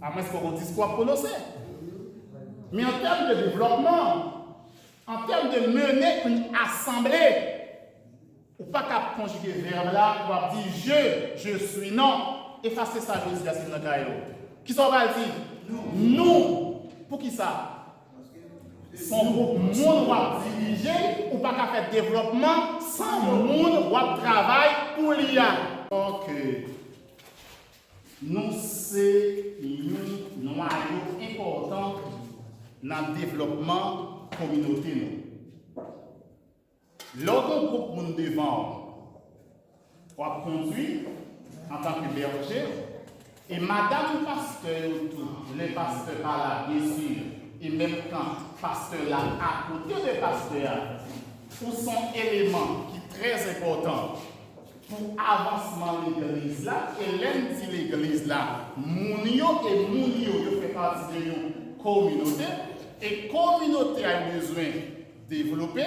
À moins qu'on discours prononcé. Mais en termes de développement, en termes de mener une assemblée, ou pas qu'à conjuguer le verbe là, on va dire je suis, non. Effacez ça, je dis à ce moment-là. Qui ça va dire? Nous. Pour qui ça? Son groupe monde va diriger ou pas qu'à faire développement sans monde va travailler pour l'IA. Donc, nous, c'est un noyau important dans le développement communautaire. L'autre groupe monde devant va conduire en tant que berger et madame pasteur, le pasteur par là, bien sûr, et même quand pasteur là, à côté de pasteur, pour son élément qui est très important pour l'avancement de l'église là, et l'un dit l'église là, Mounio et Mounio, fait partie de une communauté, et communauté a besoin de développer.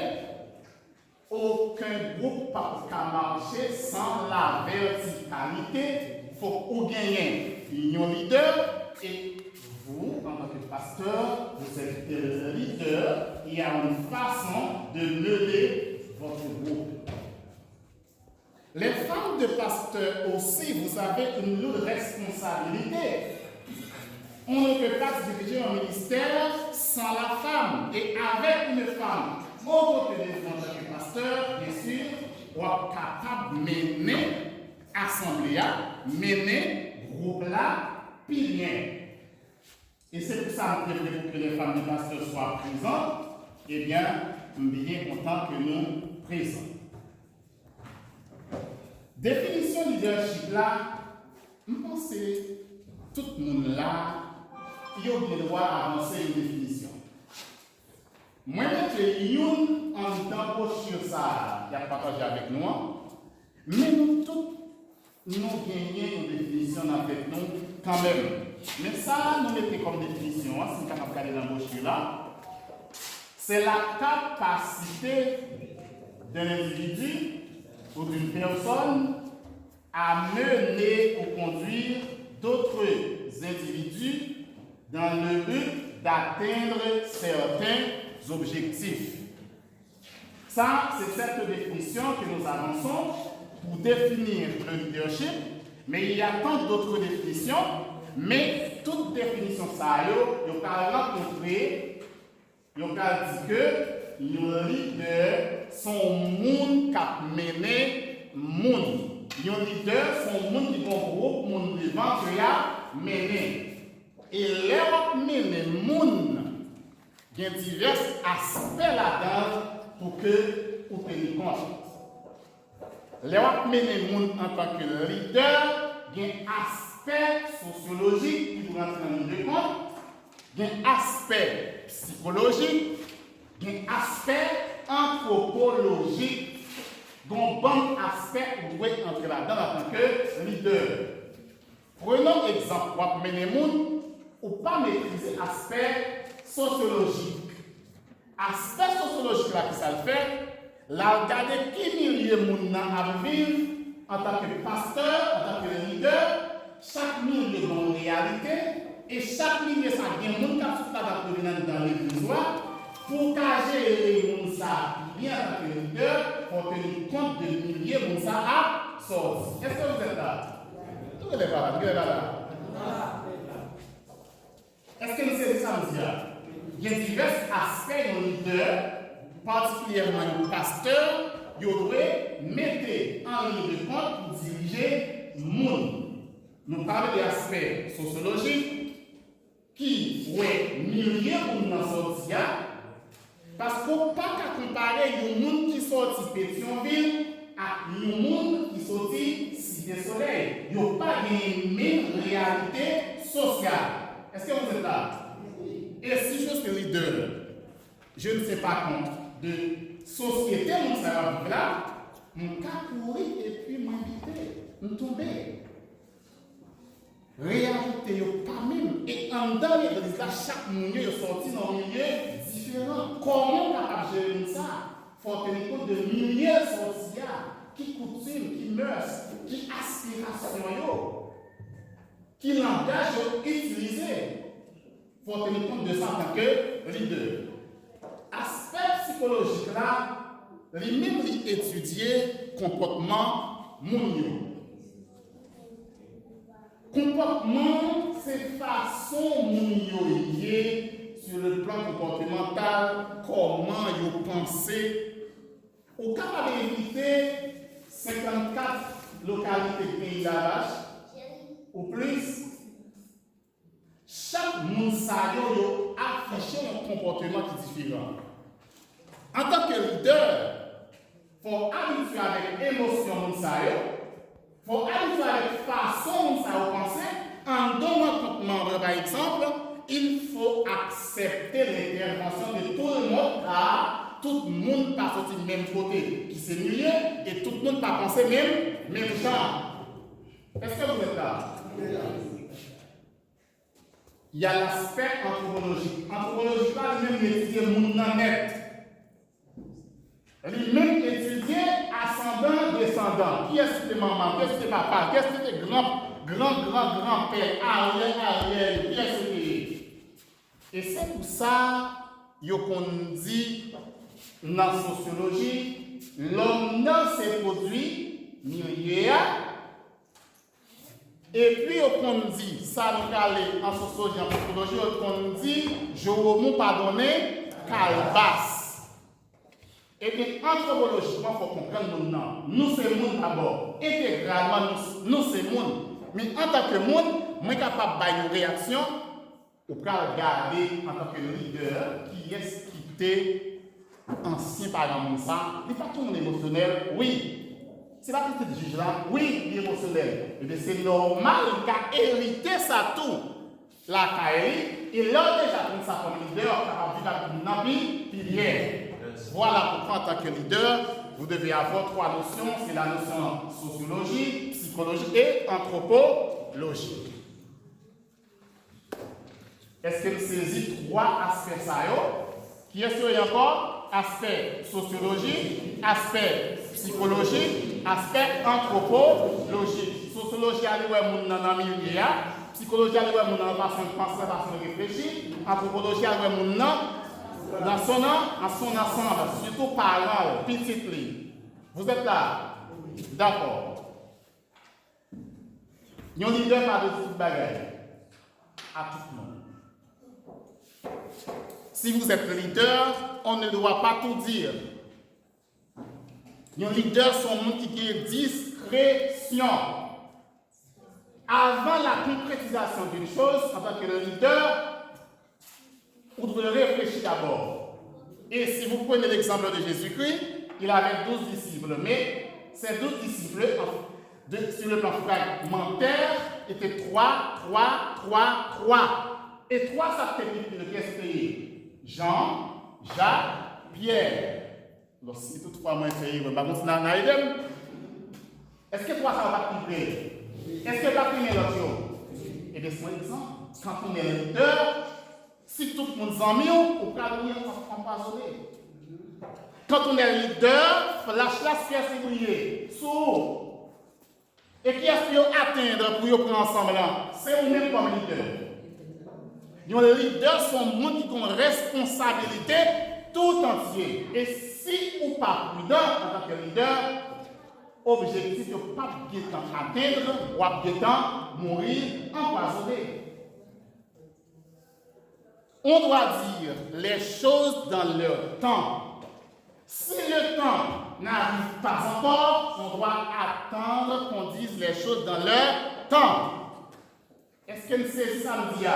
Aucun groupe ne peut marcher sans la verticalité. Il faut ou gagner un leader et vous, en tant que pasteur, vous êtes le leader. Il y a une façon de mener votre groupe. Les femmes de pasteurs aussi, vous avez une lourde responsabilité. On ne peut pas diriger un ministère sans la femme. Et avec une femme, au côté de votre pasteur, bien sûr, on est capable de mener l'assemblée, mener le groupe là, puis bien. Et c'est pour ça que les femmes de pasteur soient présentes. Eh bien, nous sommes bien contents que nous présents. Définition leadership là, je pense que tout le monde là, il a le droit d'avancer une définition. Moi, je suis en temps sur ça, il a partagé avec nous, mais nous tous, nous gagnons une définition avec nous quand même. Mais ça, nous mettons comme définition, si nous avons regardé dans l'embauchure là, c'est la capacité d'un individu ou d'une personne à mener ou conduire d'autres individus dans le but d'atteindre certains objectifs. Ça, c'est cette définition que nous avançons pour définir le leadership, mais il y a tant d'autres définitions, mais toute définition, ça, il y a rencontré, il y a dit que le leader, son monde qui a mené monde. Le leader, son monde qui est un groupe, monde devant, qui a mené. Et là, mené monde, il y a divers aspects là-dedans pour que vous teniez compte. Là, mené monde en tant que leader, il y a un aspect sociologique qui doit rentrer dans le compte, il y a un aspect psychologique, il y a un aspect anthropologique, dont bon aspect vous pouvez entrer là-dedans en tant que leader. Prenons exemple, pour mener les gens, ou pas maîtriser l'aspect sociologique. Aspect sociologique là qui ça le fait, là regarder qui milieu moun nan a vivre en tant que pasteur, en tant que leader, chaque milieu a une réalité et chaque milieu ça vient moun qui a dans l'église pour cager les moun ça bien en tant que leader pour tenir compte de milieu moun ça a sorti. Est-ce que vous êtes là? Tout est là. Est-ce que nous savons ça nous dire? Il y a divers aspects de leader, particulièrement le pasteur, il doit mettre en ligne de compte pour diriger le monde. Nous parlons des aspects sociologiques qui, ouais, milieu pour nous en sortir, parce qu'on ne peut pas comparer le monde qui sortit de Pétionville à le monde qui sortit Cité Soleil. Il n'y a pas de même réalité sociale. Est-ce que vous êtes là? Et si je suis leader, je ne sais pas compte de société, mon savoir là, mon cas courir et puis m'inviter, me tomber. Réalité, pas même. Et en dans l'église, là, chaque milieu est sorti dans un milieu différent. Comment on capable de gérer ça? Il faut tenir compte de milieux sociaux, qui coutumes, qui mœurs, qui aspirations. qui langage utiliser pour tenir compte de ça en tant que leader. Aspect psychologique là, lui-même étudier comportement moun. Comportement, c'est façon moun sur le plan comportemental, comment vous pensez. Au cas de éviter 54 localités pays d'Avache, ou plus, chaque moun sa yo affiché un comportement qui est différent. En tant que leader, il faut habituer avec émotion moun sa yo, il faut habituer avec façon moun sa yo penser. En donnant membre par exemple, il faut accepter l'intervention de tout le monde car tout le monde pas sorti du même côté qui s'est milieu et tout le monde pas pensé même genre. Est-ce que vous êtes là? Il y a l'aspect anthropologique. Anthropologique, là, lui-même étudier le monde net. Lui-même étudier ascendant, descendant. Qui est-ce que maman? Qui est-ce que papa? Qui est-ce que grand-père? Arrière, qui est-ce que et c'est pour ça qu'on dit dans la sociologie, l'homme s'est produit milieu. Et puis on dit, ça nous allait en sociologie, en psychologie, on dit, je vous pardonne, calbas. Et bien, anthropologiquement, il faut comprendre nous c'est monde d'abord. Intégralement, nous c'est monde. Mais en tant que monde, je suis capable de une réaction. Ou peut regarder en tant que leader qui est quitté ancien par exemple ça, il n'est pas tout le monde émotionnel, oui. C'est pas tout ce juge là, oui, il est émotionnel. Et bien c'est normal qu'il a hérité ça tout. La Kairi, il a déjà pris ça comme leader, capable de vivre avec une pilier. Voilà pourquoi en tant que leader, vous devez avoir trois notions, c'est la notion sociologie, psychologie et anthropologie. Est-ce que vous saisissez trois aspects ça qui est sur encore aspect sociologie, aspect psychologie, aspect anthropologie. Sociologie elle est moun nan milieu, psychologie elle est moun nan façon de penser, façon de réfléchir, anthropologie elle est moun dans son ensemble, surtout parents, petites lignes. Vous êtes là? D'accord. Yon leader pas de petite bagaille à tout le monde. Si vous êtes leader, on ne doit pas tout dire. Les leaders sont des gens qui ont discrétion. Avant la concrétisation d'une chose, en tant que leader, vous devez réfléchir d'abord. Et si vous prenez l'exemple de Jésus-Christ, il avait 12 disciples, mais ces 12 disciples, sur le plan fragmentaire, étaient 3. Et 3, ça fait de qu'est-ce que Jean, Jacques, Pierre. Si toutefois moi essayé, est-ce que 3 ça va pas priver? Est-ce que va priver l'autre chose? Et bien, c'est un exemple. Quand on est leader, si tout le monde s'en met, on peut empoisonner. Quand on est leader, flash la pièce briller. Sous. Et qui est-ce qu'il faut atteindre pour prendre ensemble là? C'est vous-même comme leader. Les leaders sont des gens qui ont une responsabilité tout entière. Et si ou pas prudent en tant que leader, objectif de ne pas atteindre ou mourir empoisonné. On doit dire les choses dans leur temps. Si le temps n'arrive pas encore, on doit attendre qu'on dise les choses dans leur temps. Est-ce que c'est ça me dit?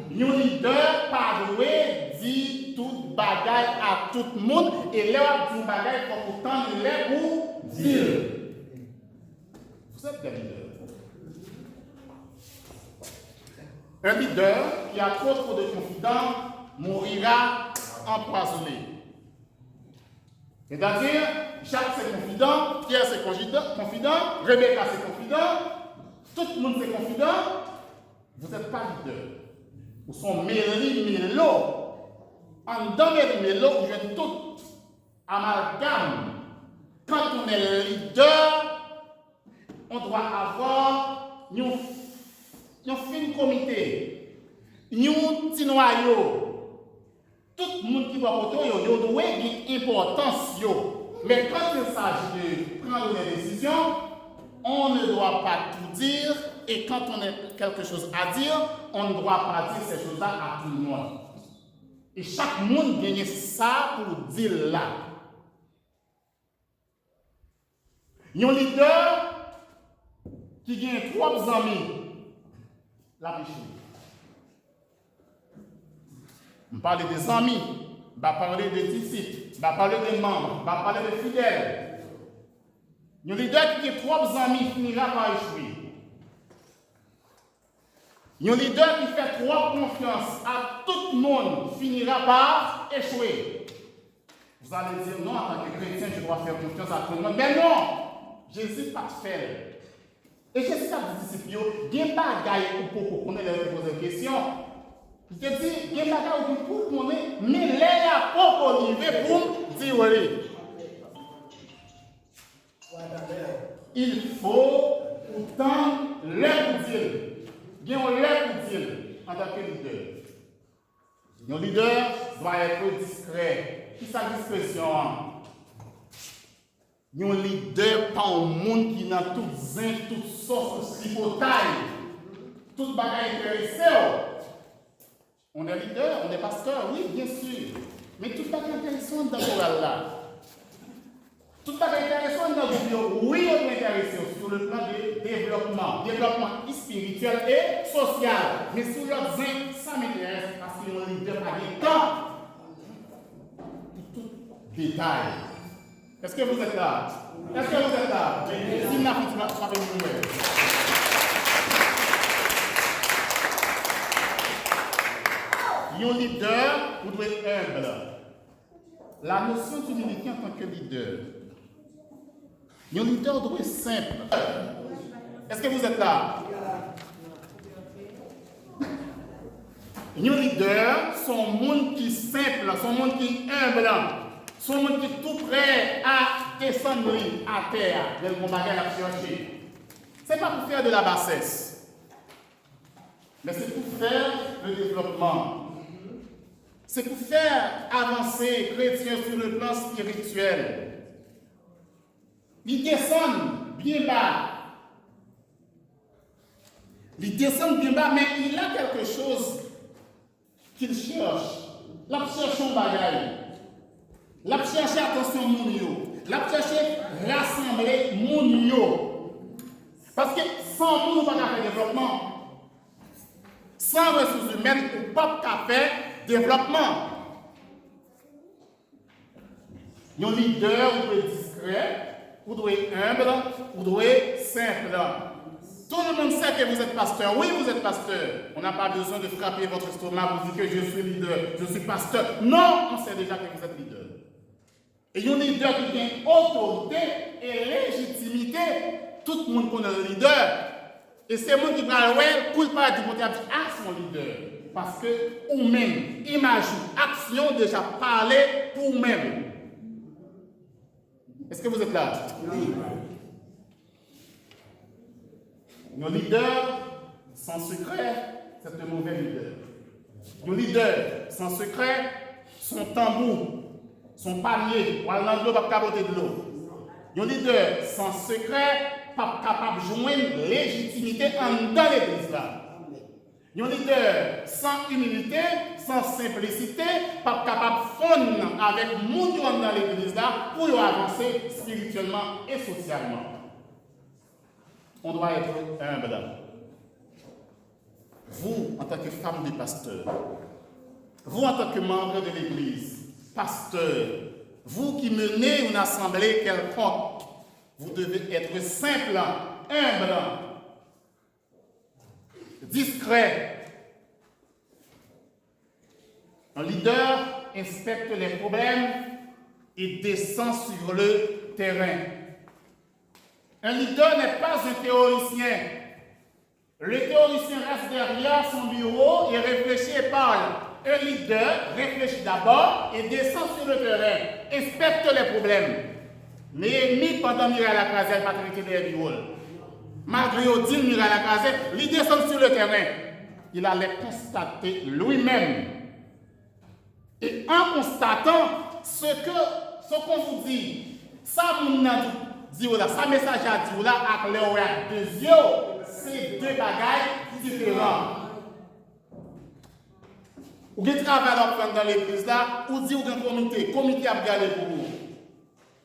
Nous leader pas doué dit toute bagaille à tout le monde et là dit bagaille pour pourtant les pour dire. Vous êtes des leaders. Un leader qui a trop de confidents mourira empoisonné. C'est-à-dire, Jacques c'est confident, Pierre c'est confident, Rebecca c'est confident, tout le monde c'est confident. Vous n'êtes pas leader. Vous sont méli-mélo. En dans méli-mélo, vous êtes tout amalgame. Quand on est leader, on doit avoir une un fin comité, un petit noyau, tout le monde qui va autour, il doit avoir une importance. Mais quand il s'agit de prendre des décisions, on ne doit pas tout dire. Et quand on a quelque chose à dire, on ne doit pas dire ces choses-là à tout le monde. Et chaque monde gagne ça pour dire là. Il y a un leader qui gagne 3 amis. La péché. On parle des amis, on va parler des disciples, on va parler des membres, on va parler des fidèles. Il y a un leader qui a 3 amis finira par échouer. Il y a un leader qui fait 3 confiance à tout le monde finira par échouer. Vous allez dire non, en tant que chrétien, je dois faire confiance à tout le monde. Mais non, Jésus pas de faire. Et Jésus a dit disciples, il y a des bagailles pour qu'on ait poser des questions. Il te dit, il y a des bagailles pour qu'on ait, mais les apôtres arrivés pour dire oui. Il faut pourtant leur dire. Il y a un leur dire en tant que leader. Un leader doit être discret. Qui sa discrétion? Un leader, pas un monde qui n'a toutes sortes de tripotailles, toutes bagailles intéressées. On est leader, on est pasteur, oui, bien sûr. Mais toutes bagailles intéressantes dans le moral là. Toutes bagailles intéressantes dans le groupe, oui, on est intéressé sur le plan de développement spirituel et social. Mais sur l'autre zin, ça m'intéresse parce que le leader a des temps pour tout détail. Est-ce que vous êtes là? Est-ce que vous êtes là? Si ma fille m'a frappé une nouvelle. Un leader, vous devez être humble. La notion d'humilité en tant que leader. Un leader doit être simple. Est-ce que vous êtes là? Un leader, son monde qui est simple, son monde qui est humble. Son monde qui est tout prêt à descendre à terre, de mon bagage à chercher. Ce n'est pas pour faire de la bassesse, mais c'est pour faire le développement. C'est pour faire avancer les chrétiens sur le plan spirituel. Ils descendent bien bas. Ils descendent bien bas, mais il a quelque chose qu'il cherche. Il cherche son bagage. La chercher attention mon yo. La chercher rassembler mon yo. Parce que sans nous, on ne peut pas faire développement. Sans ressources humaines, on ne peut pas faire développement. Un leader, vous devez être discret, vous devez être humble, vous devez être simple. Tout le monde sait que vous êtes pasteur. Oui, vous êtes pasteur. On n'a pas besoin de frapper votre estomac pour dire que je suis leader, je suis pasteur. Non, on sait déjà que vous êtes leader. Et un leader qui a autorité et légitimité, tout le monde connaît le leader. Et c'est moi qui va le coup de pas du côté à son leader. Parce que vous-même, image, action déjà parlé pour vous-même. Est-ce que vous êtes là? Oui. Nos leaders sans secret, c'est un mauvais leader. Nos leaders sans secret, son tambour, son panier, ou à l'eau, pas capoter de l'eau. Nos leaders sans secret, pas capable de joindre légitimité dans l'église là. Un leader sans humilité, sans simplicité, pas capable de fondre avec le monde dans l'église là pour avancer spirituellement et socialement. On doit être humble. Vous, en tant que femme de pasteur, vous, en tant que membre de l'église, pasteur, vous qui menez une assemblée quelconque, vous devez être simple, humble, discret. Un leader inspecte les problèmes et descend sur le terrain. Un leader n'est pas un théoricien. Le théoricien reste derrière son bureau et réfléchit et parle. Un leader réfléchit d'abord et descend sur le terrain, inspecte les problèmes. Néhémie, pendant qu'il est à la caserne, paternité des bureaux. Malgré au dit muraille à casé, il descend sur le terrain. Il allait constater lui-même. Et en constatant ce qu'on vous dit, ça vous dit là, ça message à dire là, avec les deux yeux, c'est deux bagailles différents. Ou qui travaille dans l'église là, ou dit ou un comité a regardé pour vous.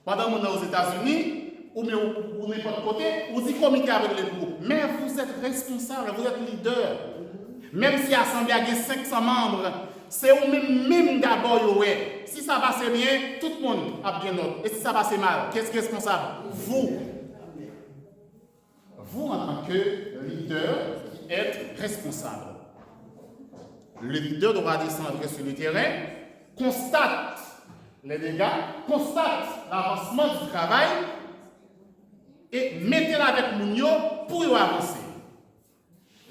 Pendant que vous êtes aux États-Unis, ou n'importe côté, ou dit comité a regardé pour vous. Mais vous êtes responsable, vous êtes leader. Même si l'Assemblée a 500 membres, c'est vous-même d'abord. Si ça passe bien, tout le monde a bien noté. Et si ça passe mal, qu'est-ce qui est responsable? Vous. Vous, en tant que leader, qui êtes responsable. Le leader doit descendre sur le terrain, constate les dégâts, constate l'avancement du travail et mettez-le avec Mounio pour y avancer.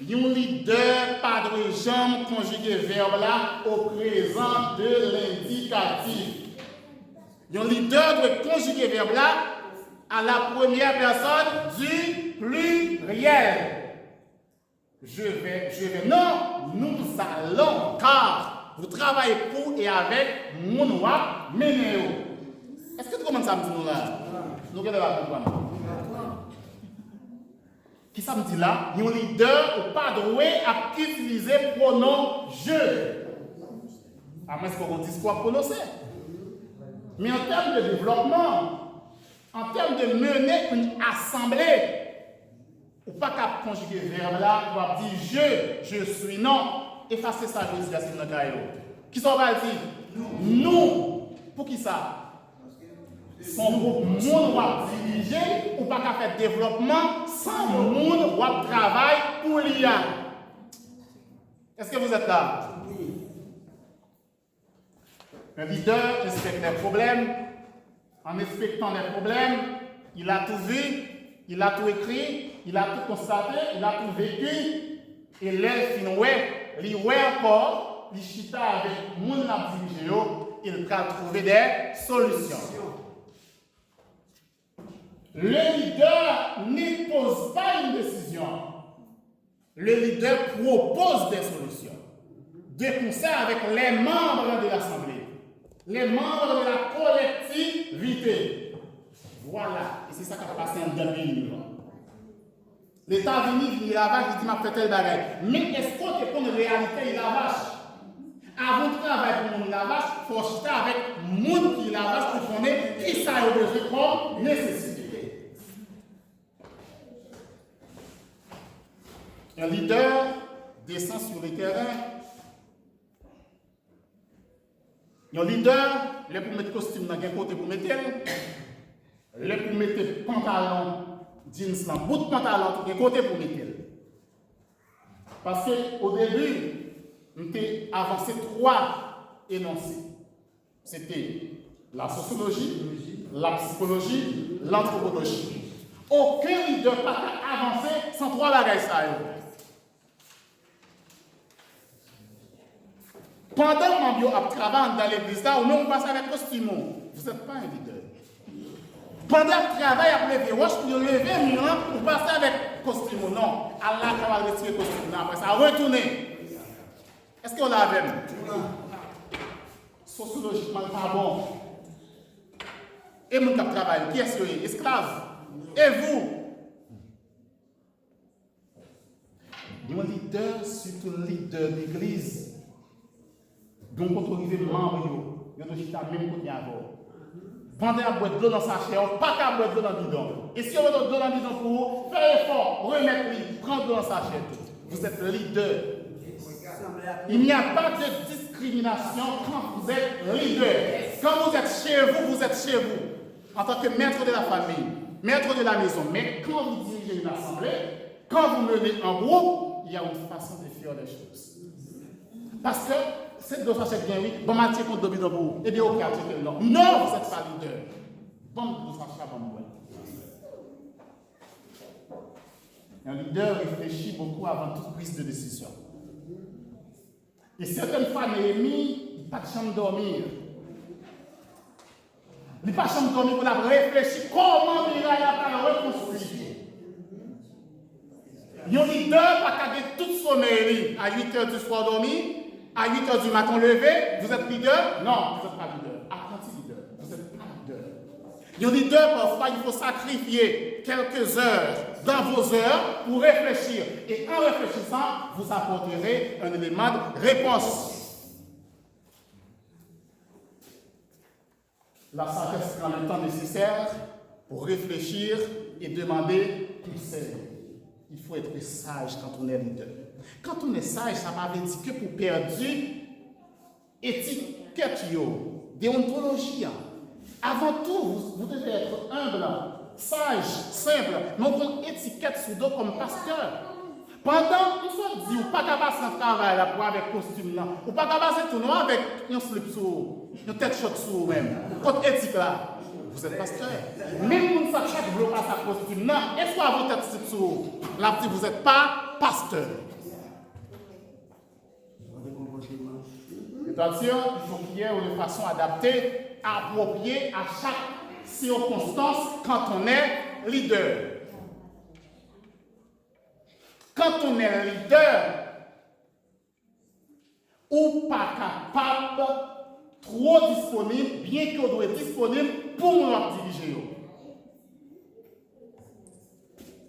Un leader pas de jambe conjugué verbe là au présent de l'indicatif. Un leader doit conjuguer verbe là à la première personne du pluriel. Je vais. Non, nous allons, car vous travaillez pour et avec mon roi Ménéo. Est-ce que tu commences à me dire nous là? Nous allons la comprendre. Qui ça me dit là? Un leader ou pas doué à utiliser pronom je. À moins qu'on dise quoi prononcer. Mais en termes de développement, en termes de mener une assemblée, ou pas qu'à conjuguer verbe là, on va dire je suis, non. Effacez ça, je dis, c'est notre gaillot. Qui s'en va dire? Nous. Pour qui ça? Son groupe monde va diriger ou pas qu'à faire développement sans monde va travail pour l'IA. Est-ce que vous êtes là? Un leader inspecte les problèmes. En inspectant les problèmes, il a tout vu, il a tout écrit, il a tout constaté, il a tout vécu. Et l'élève finoué, il ouais encore, il chita avec mon la dirigé, il va trouver des solutions. Le leader n'y pose pas une décision. Le leader propose des solutions. De concert avec les membres de l'Assemblée, les membres de la collectivité. Voilà. Et c'est ça qui a passé en 2000. L'État venu, il lavage, il dit m'a fait tel bagage. Mais est-ce qu'on te prend une réalité, il lavage? Avant de travailler pour mon lavage, il faut chuter avec le monde qui lavage pour connaître qui ça a besoin comme nécessité. Un leader descend sur le terrain. Un leader, il pour mettre costume dans quel côté pour mettre, il pour mettre pantalon, jeans dans bout de pantalon, quel côté pour mettre. Parce qu'au début, on a avancé 3 énoncés. C'était la sociologie, la psychologie, l'anthropologie. Aucun leader ne peut avancer sans 3 bagages. Pendant que vous travaillez dans l'église, vous passez avec costume. Vous n'êtes pas un leader. Pendant que vous travaillez avec les roches, vous levez Milan, vous passez avec costume. Non. Allah va retirer le costume. Après ça, retournez. Est-ce qu'on l'a avec nous? Sociologiquement, pas bon. Et mon cap travail, qui est-ce que est esclave? Et vous? Un leader, surtout un leader d'église. Donc, quand on arrive membre, il y a des même côté avant. Pendant à boire de l'eau dans sa chair, pas qu'à boire de l'eau dans le bidon. Et si on veut de l'eau dans le bidon pour vous, faites effort, remettez-lui, prendre de l'eau dans sa chair. Vous êtes le leader. Il n'y a pas de discrimination quand vous êtes leader. Quand vous êtes chez vous, vous êtes chez vous. En tant que maître de la famille, maître de la maison. Mais quand vous dirigez une assemblée, quand vous menez un groupe, il y a une façon de faire les choses. Parce que cette dossier c'est bien oui, bon Mathieu contre Dobino pour vous. Eh bien, ok, achetez non. Non, vous n'êtes pas leader. Bon, vous sachez pas moi. Un leader réfléchit beaucoup avant toute prise de décision. Et certaines fois, Néhémie, il n'a pas de chambre dormir. Il n'a pas de chambre dormir pour la réfléchir comment il va reconstruire. Un leader pas qu'à tout sommeil à 8h du soir dormi, à 8h du matin levé, vous êtes leader? Non, vous n'êtes pas leader. Apprenti leader, vous n'êtes pas leader. Un leader, parfois, il faut sacrifier quelques heures dans vos heures pour réfléchir. Et en réfléchissant, vous apporterez un élément de réponse. La sagesse prend le temps nécessaire pour réfléchir et demander conseil. Il faut être sage quand on est leader. Quand on est sage, ça ne veut dire que pour perdre étiquette, déontologie. Avant tout, vous devez être humble, sage, simple, non comme étiquette sous dos comme pasteur. Pendant, on se dit, ou pas capable de travail là pour avec costume là, ou pas capable de tourner avec un slip sur, une tête shot sur même. Contre éthique là, vous êtes pasteur. Même si chaque jour passe à costume là, est-ce que vous tête slip sur là, vous n'êtes pas pasteur. Attention, il faut qu'il y ait une façon adaptée, appropriée à chaque circonstance quand on est leader. Quand on est leader, ou pas capable, trop disponible, bien qu'on doit être disponible pour nous diriger.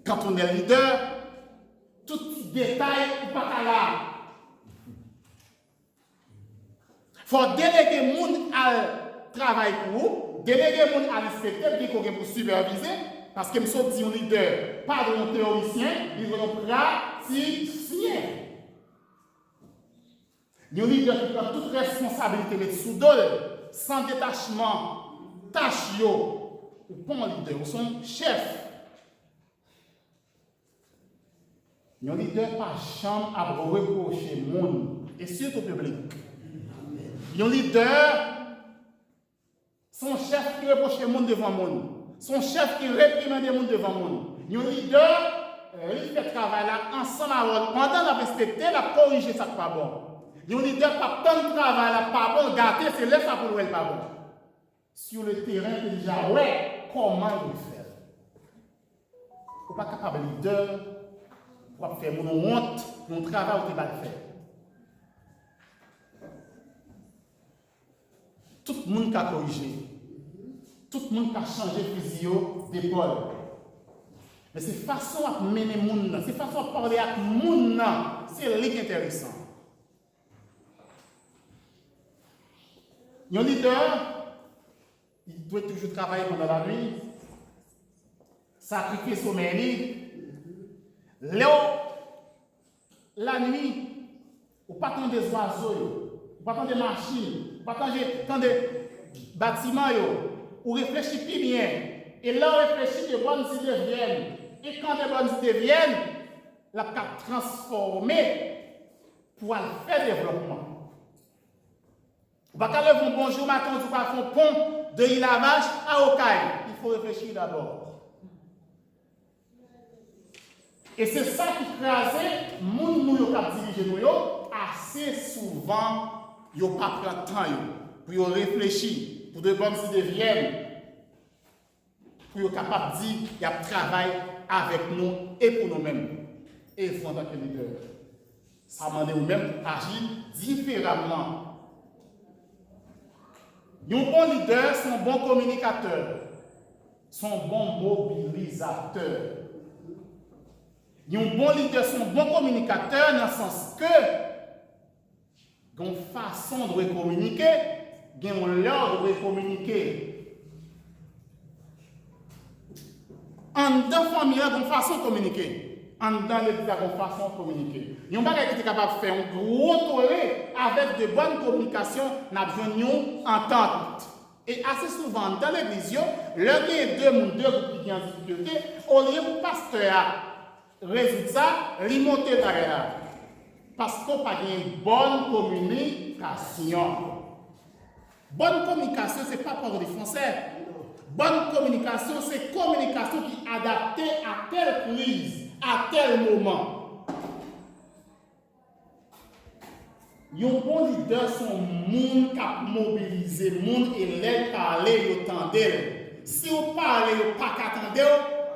Quand on est leader, tout petit détail ou pas là. Il faut déléguer les gens à travailler pour vous, déléguer les gens à l'inspecteur, bien qu'on pour superviser, parce que je suis un leader, pas de un théoricien, ils sont praticiens. Un leader qui prend toute responsabilité, mais sous dos, sans détachement, tâche, ou pas un leader, ou son chef. Un leader pas chambre à reprocher le monde, et surtout au public. Un leader, son chef qui reproche le monde devant le monde. Son chef qui réprimande le monde devant le monde. Un leader, il fait travail là ensemble pendant la respecter, la corriger ça pas bon. Un leader pas tant de travail là pas bon, gâter, c'est là ça pour le pas bon. Sur le terrain, il dit ouais, comment il fait. Vous pas capable de leader pour faire mon honte, mon travail où tu vas le faire. Tout le monde a corrigé. Tout le monde a changé physio d'épaule. Mais c'est façon à mener les gens, c'est façon à parler avec les gens, c'est ce qui est intéressant. Un leader, il doit toujours travailler pendant la nuit, sacrifier son sommeil. La nuit, ou pas tant des oiseaux, ou pas tant des machines, ou pas tant des bâtiments, ou réfléchir plus bien. Et là, on réfléchit de bonnes idées viennent. Et quand les bonnes idées viennent, la carte transformer pour faire développement. Vous ne pouvez pas lever un bonjour matin, vous pas faire un pont de Ilavage à Okaï. Il faut réfléchir d'abord. Et c'est ça qui crase les gens qui dirigent assez souvent, ils n'ont pas pris le temps pour réfléchir, pour de bonnes idées viennent, pour être capable de dire qu'il y a travail avec nous et pour nous-mêmes. Et il faut en tant que leader. Ça demande nous-mêmes d'agir différemment. Un bon leader, c'est un bon communicateur, c'est un bon mobilisateur. Un bon leader, c'est un bon communicateur dans le sens que, il y a une façon de communiquer, il y a un ordre de communiquer. En dedans famille, il y a une façon de communiquer. En dedans l'église, il y a une façon de communiquer. Il y a un bagage qui est capable de faire un gros tollé avec de bonnes communications, nous avons une entente. Et assez souvent, dans l'église, il y a deux groupes qui ont en difficulté, au lieu de pasteur résoudre ça, il monte derrière. Parce qu'on n'a pas une bonne communication. Bonne communication, ce n'est pas parler français. Bonne communication, c'est communication qui est adaptée à telle crise, à tel moment. Un bon leader, son monde qui a mobilisé, le monde et l'aide parler, il attendait. Si vous parlez, vous pas qu'attendez,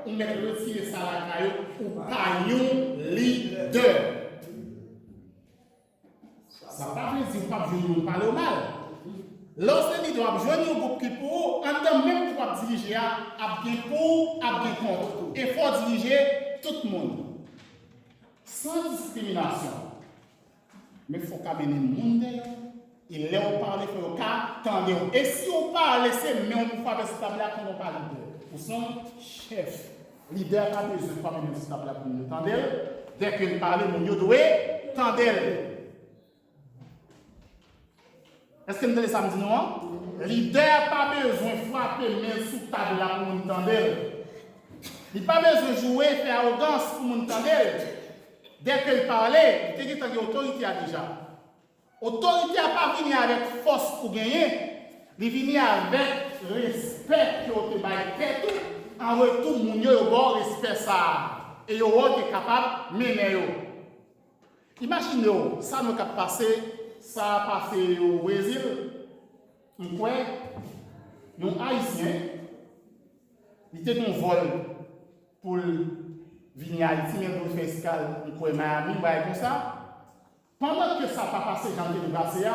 ou mettre retirer ça la caillou, ou pas un leader. Ça pas veut dire pas venir parler au mal. Lorsque les leader a joindre un groupe qui pour, en tant même pour diriger, a bien pour, a bien contre. Il faut diriger tout le monde. Sans discrimination. Mais il faut qu'amener le monde derrière. Il est au parler, il faut qu'attendre. Et si on parle, c'est même on peut faire cette table-là qu'on ne parle pas. Nous sommes chefs. Leader n'a pas besoin de faire cette table-là pour nous entendre. Dès que nous parlons, nous devons entendre. Est-ce que nous devons samedi non? Leader n'a pas besoin de frapper main sous table là pour nous entendre. Il n'a pas besoin de jouer, faire arrogance pour nous entendre. Dès qu'il parlait, il était autorité déjà. L'autorité n'a pas venu avec force pour gagner, il vient avec respect que vous avez. En retour, vous avez respect ça. Et vous êtes capable de mener. Imaginez, ça nous a passé, ça a passé au Brésil. Un Haïtien, il était en vol pour venir à Haïti, même pour faire escale, pour Miami, comme ça. Pendant que ça n'a pas passé, j'en ai passé,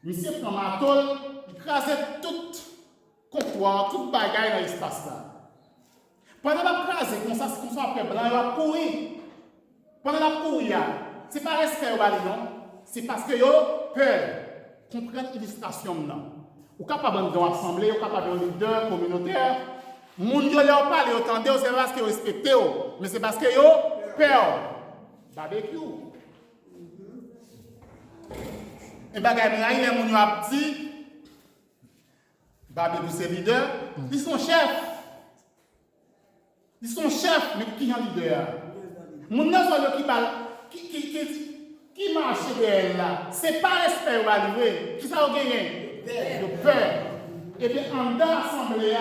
monsieur prend ma tôle, il crasait tout comptoir, tout bagaille dans l'espace là. Pendant la crase, comme ça, c'est comme ça après blanc, il va courir. Pendant la courir, ce n'est pas respect au bali, non? C'est parce que yo peur. Comprenez l'illustration non? Ou capable d'une assemblée, ou capable d'un leader communautaire. Moun yo leur parle, yo tendez, c'est parce que yo respecte, mais c'est parce que yo peur. Barbecue. Et bagay là, il est moun yo a dit, barbecue c'est leader, ils sont chefs. Ils sont chefs, mais qui est leader? Moun nan so qui parle, qui marche derrière là, c'est pas respect ou arriver. Qui ça ou gagner? Le peur. Et bien, en dans l'assemblée,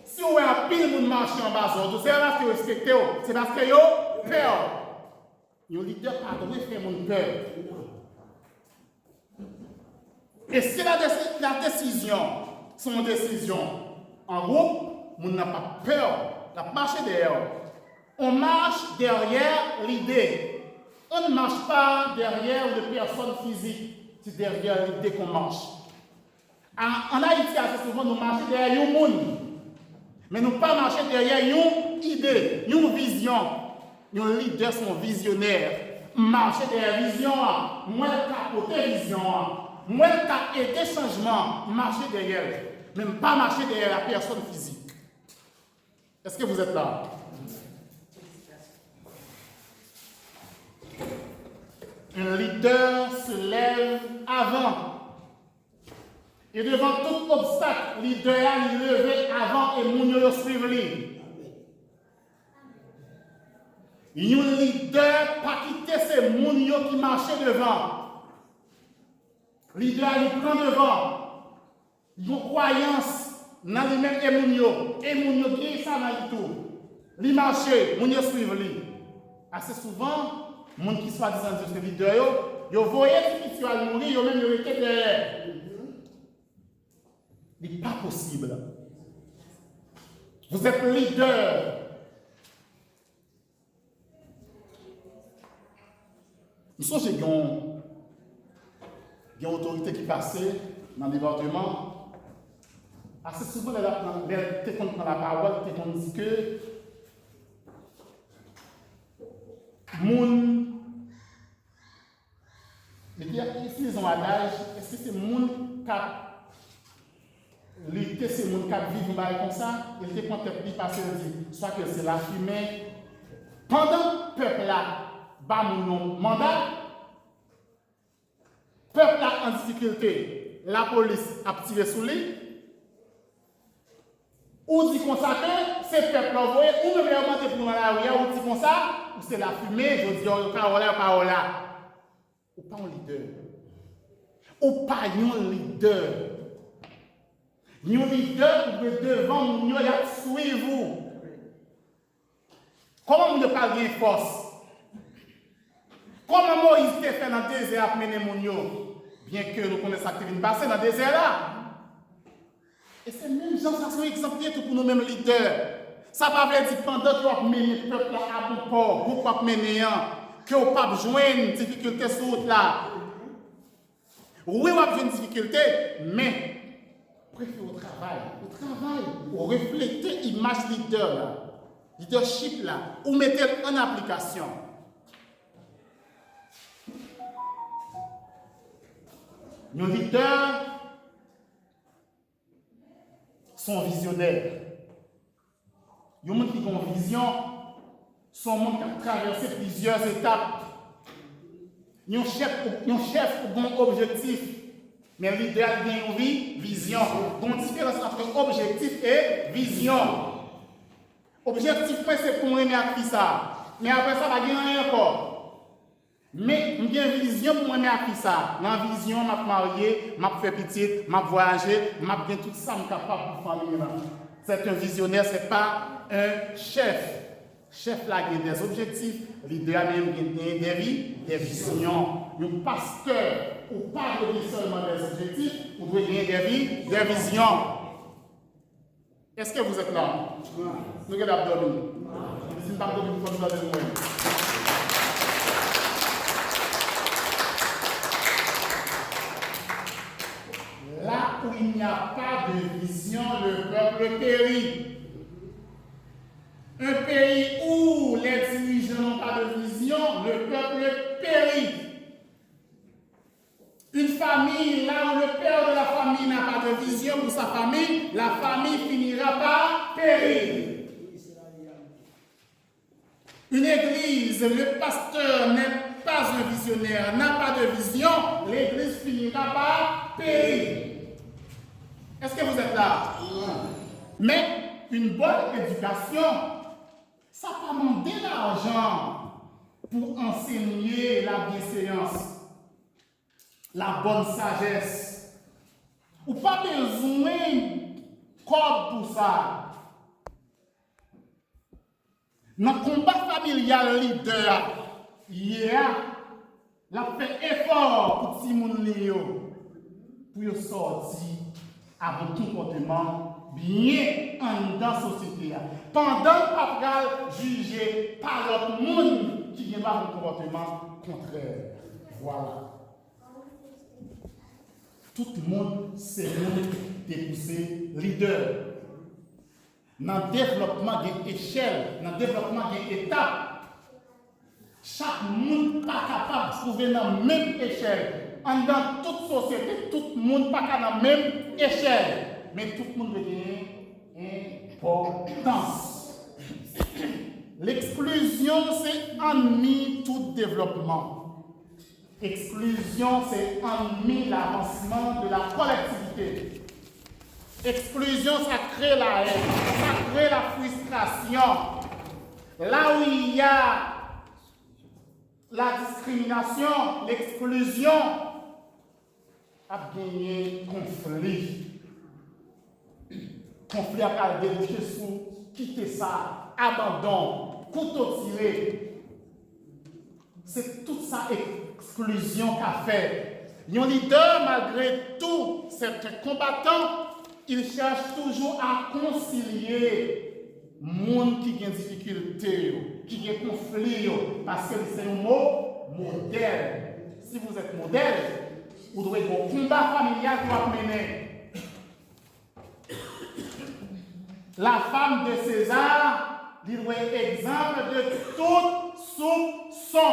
si vous avez un pile moun marcher en bas, c'est parce que vous respectez, c'est parce que vous peur. Yon leader pas doit faire mon peur. Et si la décision, son décision en groupe, moun n'a pas peur, la marche derrière. On marche derrière l'idée. On ne marche pas derrière une personne physique, c'est derrière l'idée qu'on marche. En Haïti, assez souvent, nous marchons derrière un monde. Mais nous ne pas marcher derrière une idée, une vision. Nos leaders sont visionnaires. Marcher derrière la vision, moi, capoter la vision, moi, aider changement, marcher derrière. Même pas marcher derrière la personne physique. Est-ce que vous êtes là? Un leader se lève avant. Et devant tout obstacle, le leader a levé avant et moun suivre lui. Un leader pas quitter ces moun qui marchaient devant. Le leader il prend devant. Une croyance dans lui-même et moun qui ça dans tout. Li marche, moun suivre lui. Assez souvent, les gens qui sont disant que leader, ils voyaient que tu vas mourir, ils même été derrière. Ce n'est pas possible. Vous êtes leader. Nous sommes chez une autorité qui passait dans le département. Assez souvent, elle prend la parole, elle dit que moun, si ils ont un âge, est-ce que c'est moun qui c'est moun qui vit comme ça, il te prend tête passer dit, soit que c'est la fumée. Pendant le peuple là, bat mon mandat, peuple là en difficulté, la police a tiré sur lui. Ou dit comme ça que c'est peuple envoyé, ou même remonter pour la rue, ou dit comme ça, ou c'est la fumée, je dis, parole. Ou pas un leader. Ou pas un leader. Un leader, vous devant nous, il y a suivre. Comment vous ne pas gagner force? Comment Moïse te fait dans le désert pour mener mon yo? Bien que nous connaissons ce qui vient de passer dans le désert là. Et c'est même gens qui sont exemplaires pour nous-mêmes leaders. Ça va veut dire pendant que vous menez le peuple à bout port, vous pas mener que vous pas joindre difficulté sur route là. Oui, vous avez une difficulté, mais préférez au travail, vous reflétez l'image leader là, leadership là, ou mettez en application. Nos leaders sont visionnaires. Les gens qui ont une vision sont des gens qui ont traversé plusieurs étapes. Un chef pour un objectif, mais le leader a une vision. Il y a une différence entre objectif et vision. Objectif, c'est pour aimer à ça. Mais après ça, il va gagner encore. Mais j'ai une vision pour aimer à ça. Dans la vision, je vais me marier, je vais faire petite, je vais voyager, je vais faire tout ça, je suis capable pour famille. C'est un visionnaire, ce n'est pas un chef. Chef là, il y a des objectifs, leader même il y a des visions. Un pasteur, ou pas seulement des objectifs, vous devez gagner des visions. Est-ce que vous êtes là? Nous regardons l'abdomen. Si nous ne sommes pas dans le monde. Là où il n'y a pas de vision, le peuple périt. Un pays où les dirigeants n'ont pas de vision, le peuple périt. Une famille, là où le père de la famille n'a pas de vision pour sa famille, la famille finira par périr. Une église, le pasteur n'est pas un visionnaire, n'a pas de vision, l'église finira par périr. Est-ce que vous êtes là? Mais une bonne éducation, ça n'a pas demandé l'argent pour enseigner la bienséance, la bonne sagesse. Ou pas besoin de corps pour ça. Dans le combat familial leader, la fait effort pour Simon Léo pour sortir avec un comportement bien dans la société. Pendant que pas juger par l'autre monde qui vient par un comportement contraire. Voilà. Tout le monde, c'est nous qui poussé leader. Dans le développement, il y a une échelle, dans le développement, il y a une étape. Chaque monde n'est pas capable de trouver dans la même échelle. Dans toute société, tout le monde n'est pas capable dans la même échelle. Mais tout le monde veut gagner importance. L'exclusion, c'est ennemi tout développement. Exclusion, c'est ennemi l'avancement de la collectivité. Exclusion, ça crée la haine, ça crée la frustration. Là où il y a la discrimination, l'exclusion a gagné conflit. Conflit a débouché sur quitter ça, abandon, couteau tiré. C'est toute ça exclusion qu'a fait. Un leader, malgré tout, c'est un combattant. Il cherche toujours à concilier les gens qui ont des difficultés, qui ont des conflits, parce que c'est un mot modèle. Si vous êtes modèle, vous devez avoir un combat familial pour mener. La femme de César, il doit être exemple de tout soupçon.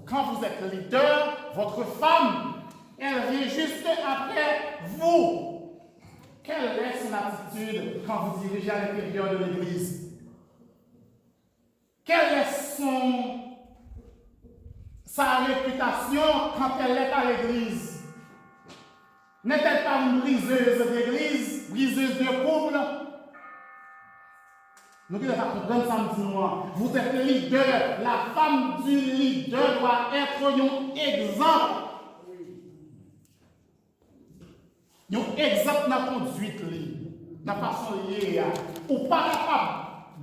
Quand vous êtes leader, votre femme, elle vient juste après vous. Quelle est son attitude quand vous dirigez à l'intérieur de l'église? Quelle est sa réputation quand elle est à l'église? N'est-elle pas une briseuse d'église, briseuse de couple? Nous devons comprendre ça. Vous êtes le leader. La femme du leader doit être un exemple. Un exemple dans la conduite, dans la façon liée. Ou pas capable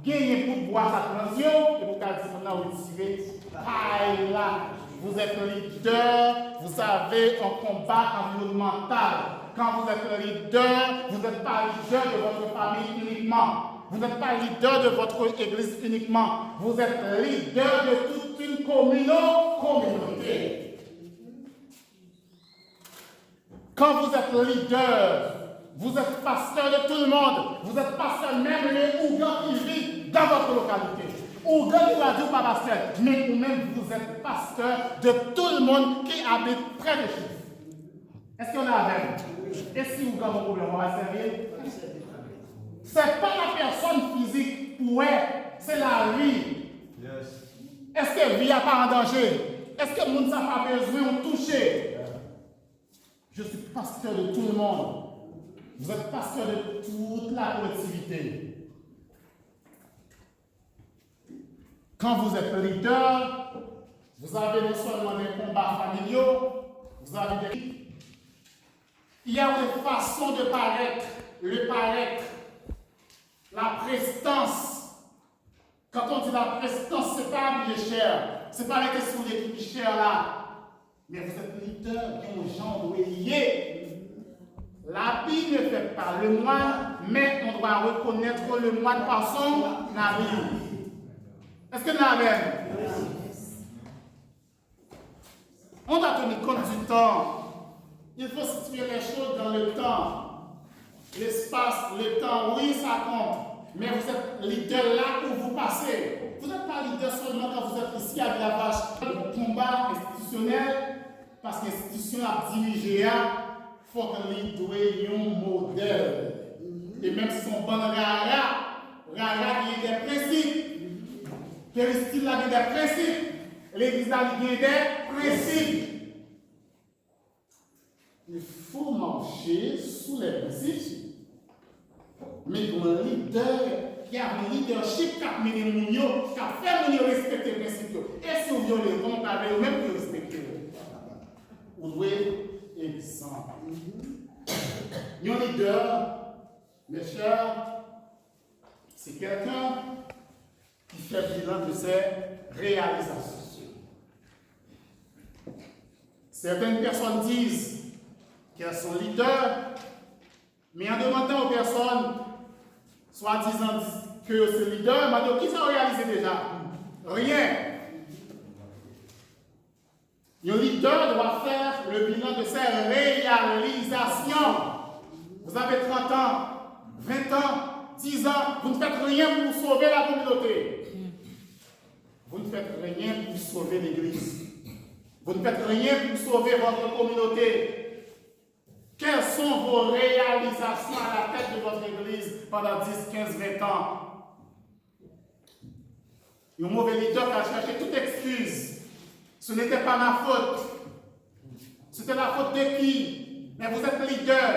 de gagner pour boire sa transition, et vous avez retiré. Vous êtes le leader, vous avez un combat environnemental. Quand vous êtes le leader, vous n'êtes pas le leader de votre famille uniquement. Vous n'êtes pas leader de votre église uniquement. Vous êtes leader de toute une communauté. Quand vous êtes leader, vous êtes pasteur de tout le monde. Vous êtes pasteur même les Ougans qui vivent dans votre localité. Ougan qui va dire pas pasteur, mais vous-même vous êtes pasteur de tout le monde qui habite près de chez vous. Est-ce qu'on a avec? Et si Ougan a un problème, on va servir? Ce n'est pas la personne physique, ouais, c'est la vie. Yes. Est-ce que la vie n'est pas en danger? Est-ce que le monde n'a pas besoin de toucher? Je suis pasteur de tout le monde. Vous êtes pasteur de toute la collectivité. Quand vous êtes leader, vous avez non seulement des combats familiaux, vous avez des... Il y a des façons de paraître, le paraître, la prestance. Quand on dit la prestance, ce n'est pas habillé cher, ce n'est pas la question des qui cher là. Mais vous êtes leader, dont gens doivent lier. L'habit ne fait pas le moine, mais on doit reconnaître le moine par son habit. Est-ce que nous l'avons? On doit tenir compte du temps. Il faut situer les choses dans le temps. L'espace, le temps, oui, ça compte. Mais vous êtes leader là où vous passez. Vous n'êtes pas leader seulement quand vous êtes ici à la vache. Le combat institutionnel, parce que l'institution a dirigé, il faut que l'on ait un modèle. Et même si on bon rara, il y a des principes. Péristyle a des principes. L'église a des principes. Il faut marcher sous les principes. Mais pour un leader qui a un leadership qui a mené mon qui a fait mon respecter les principes. Et si vous violez, vous avez même que respecter. Vous devez exemple. Un leader, mes chers, c'est quelqu'un qui fait bilan de ses réalisations. Certaines personnes disent qu'elles sont leaders, mais en demandant aux personnes, soi-disant que c'est leader, on m'a dit, qui ça a réalisé déjà? Rien. Un leader doit faire le bilan de ses réalisations. Vous avez 30 ans, 20 ans, 10 ans, vous ne faites rien pour sauver la communauté. Vous ne faites rien pour sauver l'Église. Vous ne faites rien pour sauver votre communauté. Quelles sont vos réalisations à la tête de votre Église pendant 10, 15, 20 ans? Un mauvais leader qui a cherché toute excuse. Ce n'était pas ma faute. C'était la faute de qui? Mais vous êtes leader.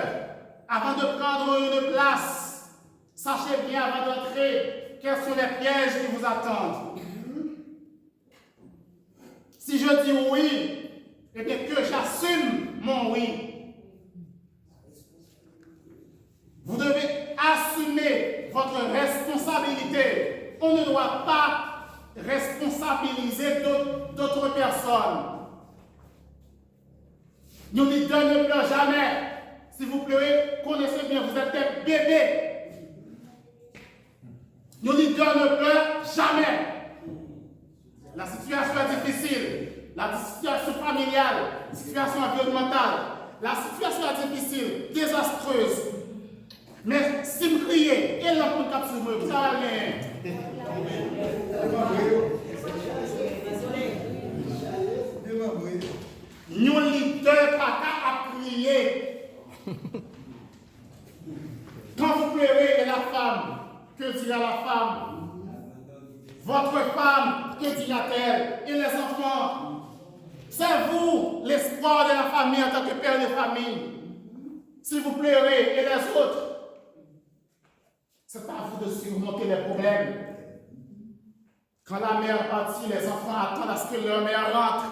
Avant de prendre une place, sachez bien avant d'entrer quels sont les pièges qui vous attendent. Si je dis oui, eh bien que j'assume mon oui. Vous devez assumer votre responsabilité. On ne doit pas responsabiliser d'autres personnes. Nos leaders ne pleurent jamais. S'il vous plaît, connaissez bien, vous êtes des bébés. Nos leaders ne pleurent jamais. La situation est difficile. La situation familiale, la situation environnementale, la situation est difficile, désastreuse. Mais si vous criez, et là pour le cap sur vous, ça va rien. Nous leaders pas qu'à crier. Quand vous pleurez, et la femme, que dira la femme? Votre femme, que dira-t-elle? Et les enfants? C'est vous, l'espoir de la famille en tant que père de famille. Si vous pleurez, et les autres? C'est à vous de surmonter les problèmes. Quand la mère partit, les enfants attendent à ce que leur mère rentre.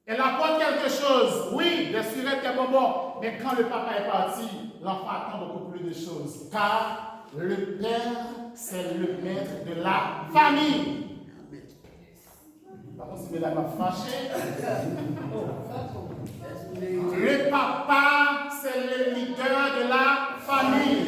Elle apporte quelque chose, oui, des surettes, des bonbons, mais quand le papa est parti, l'enfant attend beaucoup plus de choses. Car le père, c'est le maître de la famille. Par contre, si mesdames sont fâchées, le papa, c'est le leader de la famille.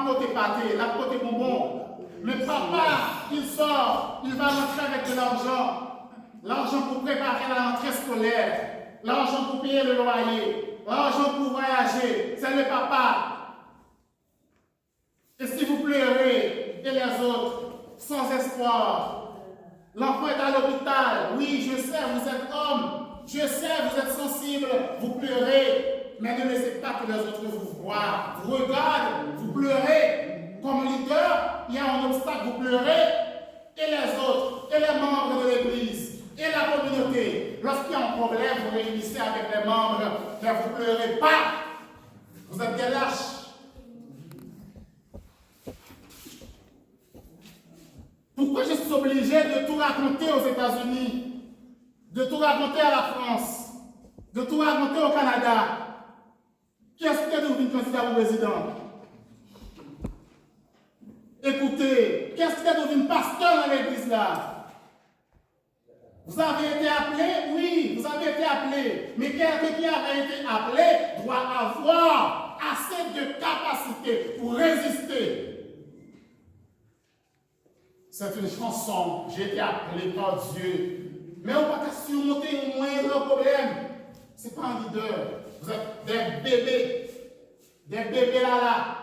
côté pâté, la côté bonbon. Mais papa, il sort, il va rentrer avec de l'argent. L'argent pour préparer la rentrée scolaire. L'argent pour payer le loyer. L'argent pour voyager. C'est le papa. Et si vous pleurez, et les autres, sans espoir, l'enfant est à l'hôpital. Oui, je sais, vous êtes homme. Je sais, vous êtes sensible. Vous pleurez. Mais ne laissez pas que les autres vous voient. Vous regardez, vous pleurez. Comme leader, il y a un obstacle, vous pleurez. Et les autres, et les membres de l'église, et la communauté. Lorsqu'il y a un problème, vous réunissez avec les membres. Mais vous ne pleurez pas. Vous êtes des lâches. Pourquoi je suis obligé de tout raconter aux États-Unis, de tout raconter à la France, de tout raconter au Canada? Qui est-ce qui est devenu candidat au président? Écoutez, qu'est-ce qui est devenu pasteur dans l'église là? Vous avez été appelé? Oui, vous avez été appelé. Mais quelqu'un qui avait été appelé doit avoir assez de capacité pour résister. C'est une chanson. J'ai été appelé par Dieu. Mais on ne va pas surmonter un moindre problème. Ce n'est pas un leader. Vous êtes des bébés. Des bébés là.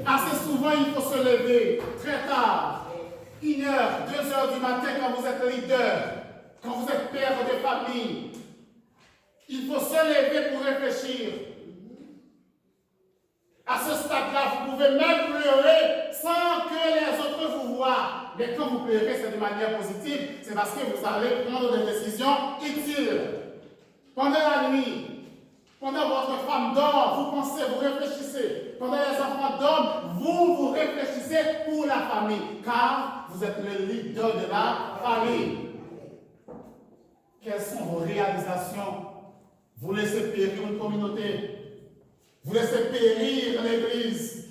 Assez souvent, il faut se lever très tard. 1 heure, 2 heures du matin quand vous êtes leader, quand vous êtes père de famille. Il faut se lever pour réfléchir. À ce stade-là, vous pouvez même pleurer sans que les autres vous voient. Mais quand vous pleurez, c'est de manière positive. C'est parce que vous allez prendre des décisions utiles. Pendant la nuit, pendant votre femme dort, vous pensez, vous réfléchissez. Pendant les enfants dorment, vous réfléchissez pour la famille. Car vous êtes le leader de la famille. Quelles sont vos réalisations? Vous laissez périr une communauté. Vous laissez périr l'église.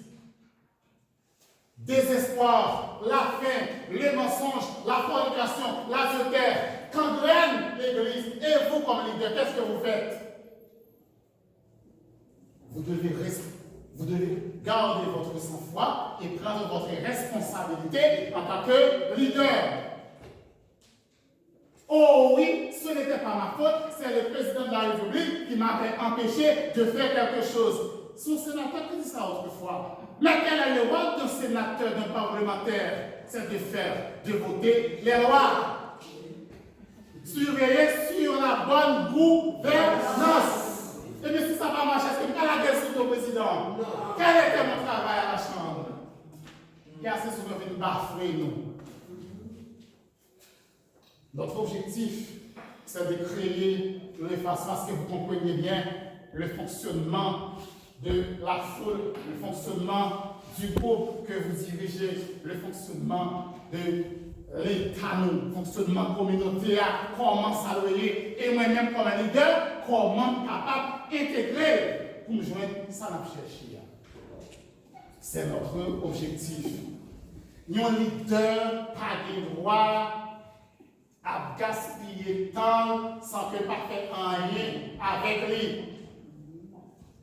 Désespoir, la faim, les mensonges, la fornication, l'adultère, gangrène l'église. Et vous, comme leader, qu'est-ce que vous faites? Vous devez garder votre sang-froid et prendre votre responsabilité en tant que leader. Oh oui, ce n'était pas ma faute, c'est le président de la République qui m'avait empêché de faire quelque chose. Son sénateur qui dit ça autrefois. Mais quel est le rôle d'un sénateur, d'un parlementaire? C'est de voter les lois. Surveiller sur la bonne gouvernance. Et bien si ça va marcher, est-ce que la guerre sur le président? Quel était mon travail à la Chambre? Qui a assez souvent venu bafouer nous. Notre objectif, c'est de créer parce que vous compreniez bien le fonctionnement de la foule, le fonctionnement du groupe que vous dirigez, le fonctionnement de l'État, le fonctionnement communautaire, comment s'allouer, et moi-même comme un leader, comment capable d'intégrer pour me joindre ça n'a cherché. C'est notre objectif. Nous, leader, pas de droit à gaspiller temps sans que pas faire rien avec lui.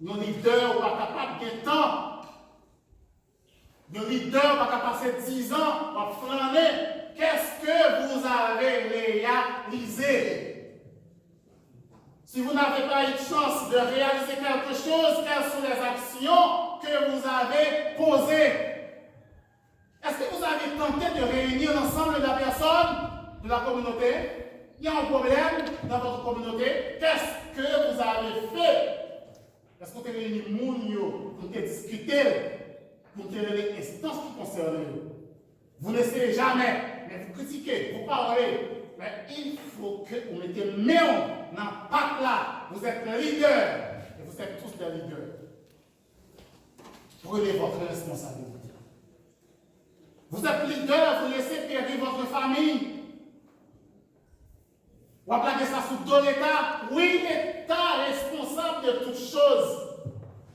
Nos leaders ne sont pas capables de temps. Nos leaders ne sont pas capables de passer 10 ans à flâner. Qu'est-ce que vous avez réalisé? Si vous n'avez pas eu de chance de réaliser quelque chose, quelles sont les actions que vous avez posées? Est-ce que vous avez tenté de réunir l'ensemble de la personne? De la communauté, il y a un problème dans votre communauté. Qu'est-ce que vous avez fait? Est-ce que vous avez réuni Mounio pour discuter, pour les instances qui concernent vous? Vous ne laissez jamais, mais vous critiquez, vous parlez. Mais il faut que vous mettez main dans le pack là. Vous êtes leader et vous êtes tous des leaders. Prenez votre responsabilité. Vous êtes leader, vous laissez périr votre famille. On va plaquer ça sous tout l'État. Oui, l'État est responsable de toutes choses.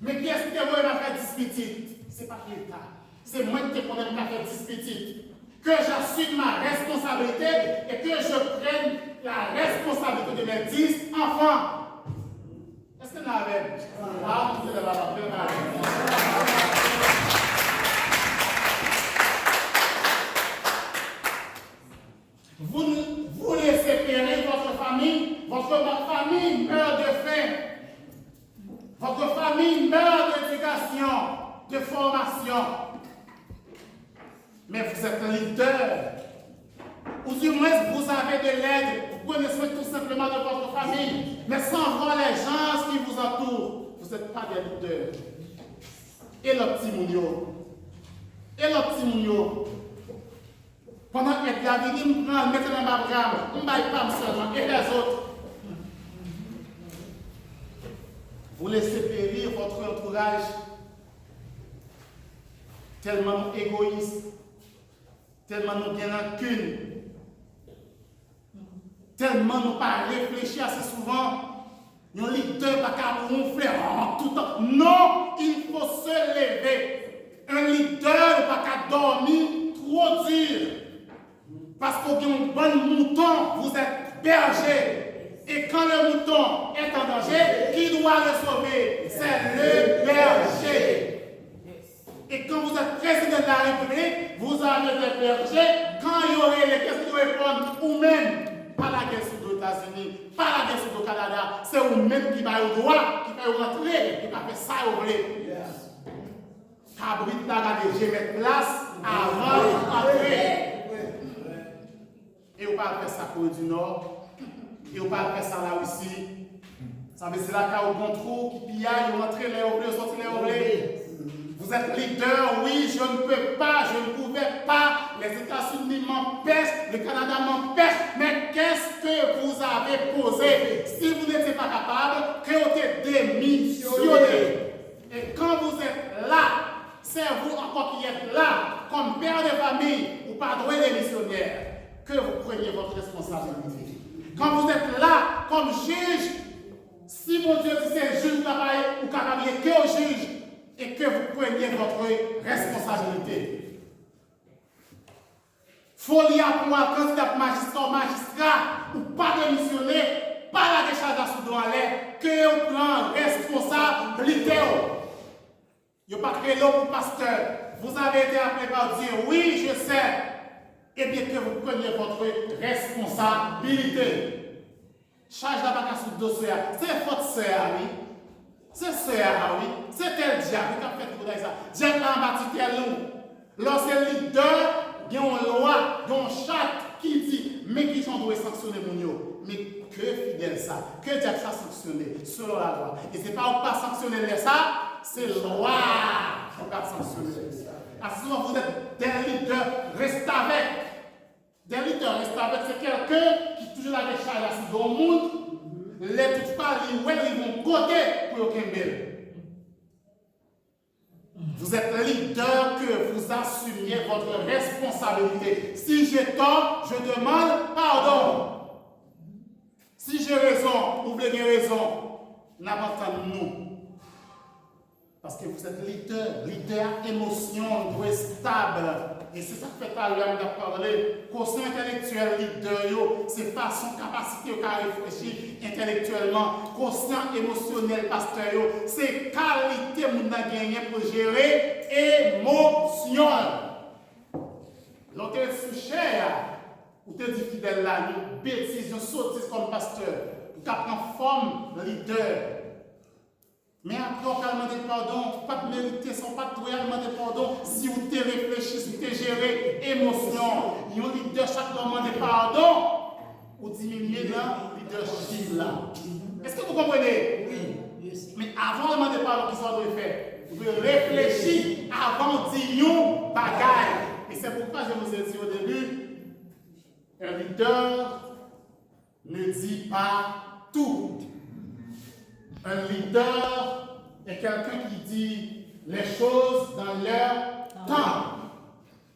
Mais qui est-ce que vous avez fait 10 petites? Ce n'est pas l'État. C'est moi qui ai fait 10 petites. Que j'assume ma responsabilité et que je prenne la responsabilité de mes 10 enfants. Est-ce que c'est avec. Ah, vous êtes là-bas. Vous laissez périr votre famille meurt de faim. Votre famille meurt d'éducation, de formation. Mais vous êtes un leader. Ou du moins, vous avez de l'aide. Vous prenez soin tout simplement de votre famille. Mais sans voir les gens qui vous entourent, vous n'êtes pas des leaders. Et le petit mounio. Pendant que David dit, me prend, mettez dans ma brame, je ne baille pas seulement, et les autres. Vous laissez périr votre entourage tellement égoïste, tellement nous bien rancune, tellement nous pas réfléchir assez souvent. Nos leaders pas qu'à faire tout le temps. Non, il faut se lever. Un leader n'a pas qu'à dormir trop dur. Parce qu'au bon mouton, vous êtes berger. Et quand le mouton est en danger, qui doit le sauver? C'est le berger. Et quand vous êtes président de la République, vous avez des bergers. Quand il y aurait les questions de répondre, ou même, pas la guerre sur les États-Unis, pas la guerre sur le Canada, c'est vous-même qui va au droit, qui va rentrer, qui va faire ça au blé. Cabrit n'a déjà mis place avant d'entrer. Et on parle de ça pour du Nord, et on parle de ça là aussi. Ça veut dire là qu'il y a un bon trou qui pille, ils rentrent les oblés, ils sortent les oblés. Vous êtes leader, oui, je ne peux pas, je ne pouvais pas. Les États-Unis m'empêchent, le Canada m'empêche. Mais qu'est-ce que vous avez posé? Si vous n'étiez pas capable, que vous êtes démissionné. Et quand vous êtes là, c'est vous encore qui êtes là, comme père de famille ou padre des missionnaires, que vous preniez votre responsabilité. Quand vous êtes là, comme juge, si mon Dieu dit c'est juge ou capable que au juge, et que vous preniez votre responsabilité. Faut lire pour moi, candidat magistrat, ou pas démissionner, pas la décharge à sous dans l'air, que vous prenez responsabilité. Vous n'avez pas créé l'eau pour pasteur. Vous avez été appelé par Dieu, oui, je sais. Et bien que vous preniez votre responsabilité. Charge la bac sous le dossier, c'est votre sœur, oui. C'est ça, oui. C'est tel diable qui a fait tout ça. Diable là en bas, tel nous. Lorsque le leader, il y a une loi, il y a une charte qui dit, mais qui sont doivent sanctionner mon yo. Mais que fidèle ça, que diable ça sanctionner selon la loi. Et ce n'est pas on pas sanctionner ça, c'est la loi qui va sanctionner. Souvent vous êtes des leaders, restez avec. Des leaders, restez avec, c'est quelqu'un qui toujours la décharge dans le monde. Les tout pas, ils vont côté pour Kembel. Vous êtes leader que vous assumiez votre responsabilité. Si j'ai tort, je demande pardon. Si j'ai raison, vous voulez raison, n'abandonnez-nous. Parce que vous êtes leader émotion, doit être stable. Et c'est ça que fait à l'heure de parler. Conscient intellectuel, leader, c'est pas son capacité à réfléchir intellectuellement. Conscient émotionnel, pasteur, c'est qualité que nous avons gagné pour gérer émotion. L'autre est cher, ou te dit fidèle là, une bêtise, une sottise comme pasteur, pour prendre forme leader. Mais après, on va demander pardon, pas de mériter, sans pas de demander pardon. Si vous te réfléchissez, si vous te gérez émotion, il y a un leader chaque moment de pardon, ou diminuer dans le leadership là. Est-ce que vous comprenez? Oui. Mais avant de demander pardon, qu'est-ce qu'on doit faire? Vous devez réfléchir avant de dire une bagaille. Et c'est pourquoi je vous ai dit au début, un leader ne dit pas tout. Un leader est quelqu'un qui dit les choses dans leur temps.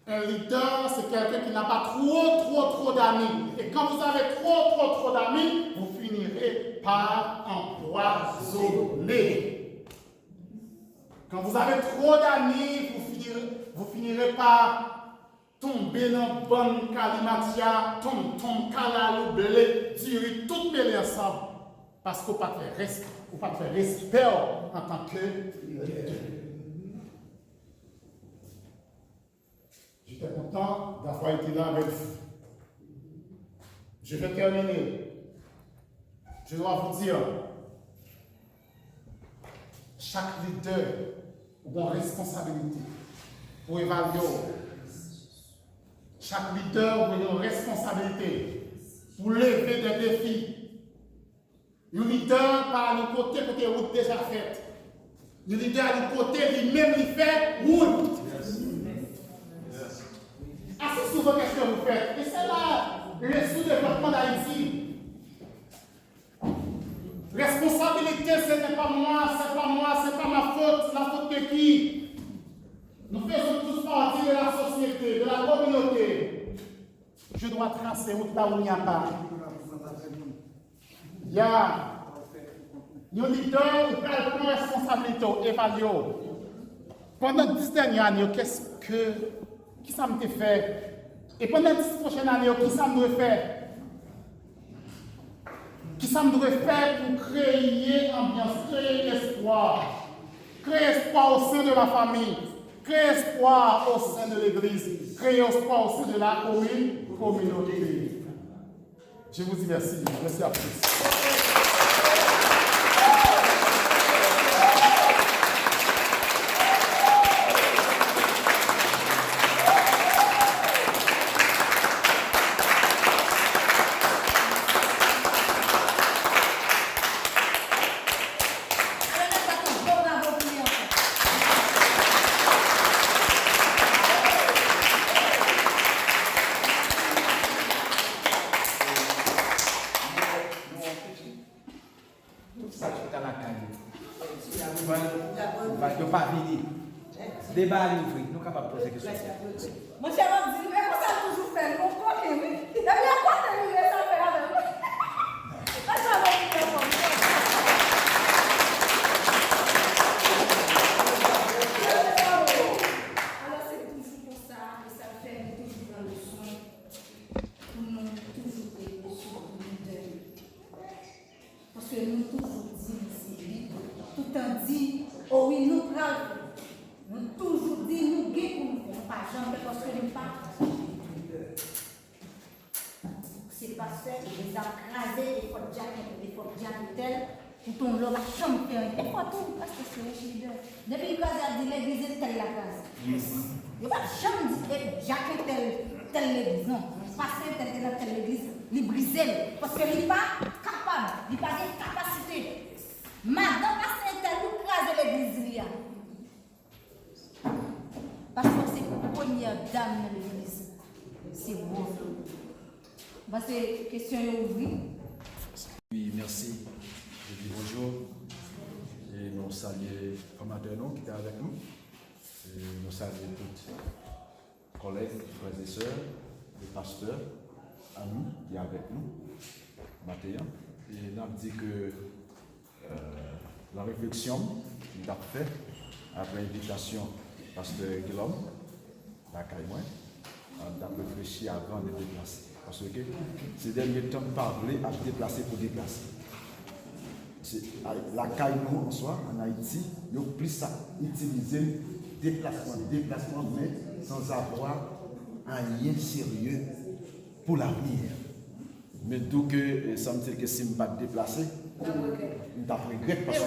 Un leader, c'est quelqu'un qui n'a pas trop d'amis. Et quand vous avez trop d'amis, vous finirez par empoisonner. Quand vous avez trop d'amis, vous finirez par tomber dans bonne calimatia, tombe calalou, belé, tirer toutes mêlées ensemble. Parce qu'on pas fait respect en tant que leader. J'étais content d'avoir été là avec vous. Je vais terminer. Je dois vous dire, chaque leader a une responsabilité pour évaluer. Chaque leader a une responsabilité pour lever des défis. Un leader par le côté route déjà faite. Un leader à le côté lui-même il fait route. Assez souvent, qu'est-ce que vous faites? Et c'est là le sous-développement d'Haïti. Responsabilité, ce n'est pas moi, c'est pas ma faute, c'est la faute de qui? Nous faisons tous partie de la société, de la communauté. Je dois tracer route là où il n'y a pas. Il y a un leader qui prend la responsabilité, évaluer. Pendant 10 dernières années, qui ça me fait? Et pendant 10 prochaines années, qui ça me fait? Qui ça me faire pour créer ambiance, créer espoir? Créer espoir au sein de la famille, créer espoir au sein de l'église, créer espoir au sein de la communauté. Je vous dis merci. Merci à tous. Débat livré, nous sommes capables de poser des questions. Mon cher, on dit, mais comment ça toujours fait? Mon corps est oui. Il y a bien quoi de lui, ça fait avec moi. Pas ça va être comme ça. Alors c'est toujours pour ça, et ça fait toujours dans le soin. Pour nous toujours aider sur le leader. Parce que nous toujours dit, ici, tout en dit, oh oui, nous prenons. Nous toujours dit, nous guérons pour nous pas jamais parce que nous pas. C'est pas ça, ils ont crasé les fautes tel, pour ton lot, la chambre fait un. Et quoi tout, parce que c'est le leader. Depuis que vous dit l'église est telle la case. Il n'y a pas de chambre dit Jacques telle l'église. Non, passer telle l'église, il brise. Parce qu'il n'est pas capable, il n'a pas de capacité. Madame passer telle, vous crasez l'église. Parce que c'est la première dame de l'église. C'est bon. Bah, c'est question ouverte. Oui, merci. Je dis bonjour. Et nous saluons les formateurs qui étaient avec nous. Et nous saluons tous collègues, frères et sœurs, les pasteurs, amis qui sont avec nous matin. Et nous avons dit que la réflexion qu'il a faite après l'invitation pasteur Guillaume, la Caïmoin, on a réfléchi avant de déplacer. Parce que ces derniers temps, parler à déplacer pour déplacer. La Caïmoin en soi, en Haïti, il y a plus ça, utiliser déplacement, mais sans avoir un lien sérieux pour l'avenir. Mais d'où que ça me dit que si je ne pas déplacer, je regrette parce que.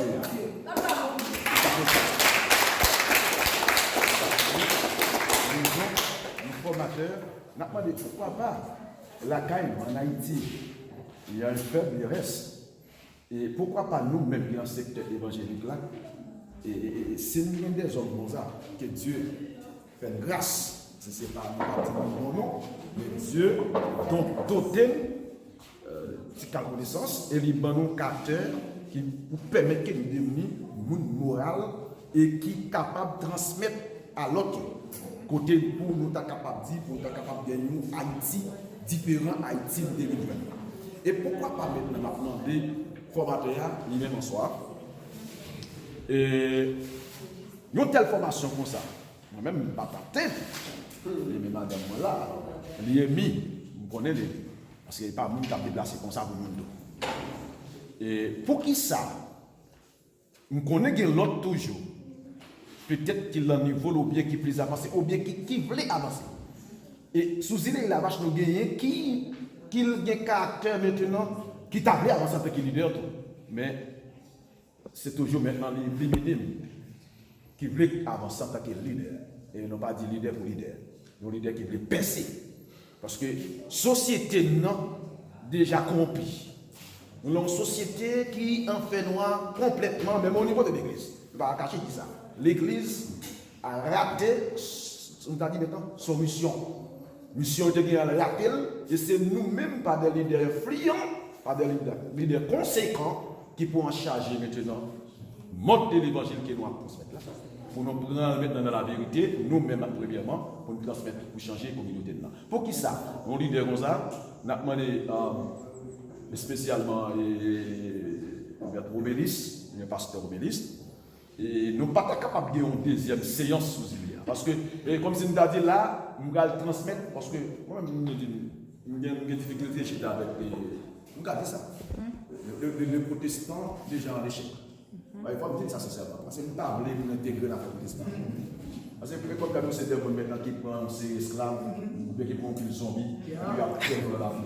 Nos formateurs, n'a pas dit pourquoi pas la CAIM en Haïti, il y a un faible, il reste. Et pourquoi pas nous-mêmes dans le secteur évangélique là, et c'est nous des hommes comme ça, que Dieu fait grâce, si ce n'est pas nous, non, mais Dieu doté de connaissance et il donne un capteur qui nous permet de devenir monde moral et qui est capable de transmettre à l'autre. Côté pour nous être capable de dire, pour nous être capable de gagner Haïti, différent Haïti de 2020. Et pourquoi pas maintenant demander formateur lui-même en soir. Et une telle formation comme ça, moi-même, je ne suis pas tête. Mais madame, moi là, il est mis, vous connaissez, parce qu'il n'y a pas de monde qui a déplacé comme ça pour le monde. Et pour qui ça? On connaît que l'autre toujours. Peut-être qu'il a un niveau ou bien qui plus avancé, ou bien qui voulait avancer. Et sous il la vache nous gagne qui a un caractère maintenant qui t'a voulu avancer en tant que leader. Mais c'est toujours maintenant les minimes qui veulent avancer en tant que leader. Et non pas dit leader pour leader. Nos leaders qui veulent percer. Parce que la société non déjà corrompue. Nous avons une société qui en fait noir complètement, même au niveau de l'église. Je ne vais pas cacher ça. L'église a raté, on a dit maintenant, son mission. Mission de a raté, et c'est nous-mêmes, pas des leaders friands, pas des leaders conséquents, qui pourront charger maintenant le mode de l'évangile que nous avons transmettre là. Pour nous prendre maintenant dans la vérité, nous-mêmes, premièrement, pour nous transmettre, pour changer la communauté là. Pour qui ça? On leader comme ça, nous avons demandé spécialement Obélis, le pasteur Obélis, et nous ne sommes pas capables de faire une deuxième séance sous il. Parce que, comme si nous avons dit là, nous allons transmettre, parce que moi-même, j'ai des difficultés avec les. Vous regardez ça. Les protestants, déjà en échec. Il faut me dire ça sincèrement. Parce que nous ne pouvons pas intégrer dans le protestant. Parce que comme nous, c'est des gens maintenant qui prennent ces esclaves, ou bien qui prennent des zombies, qui apprennent la vie.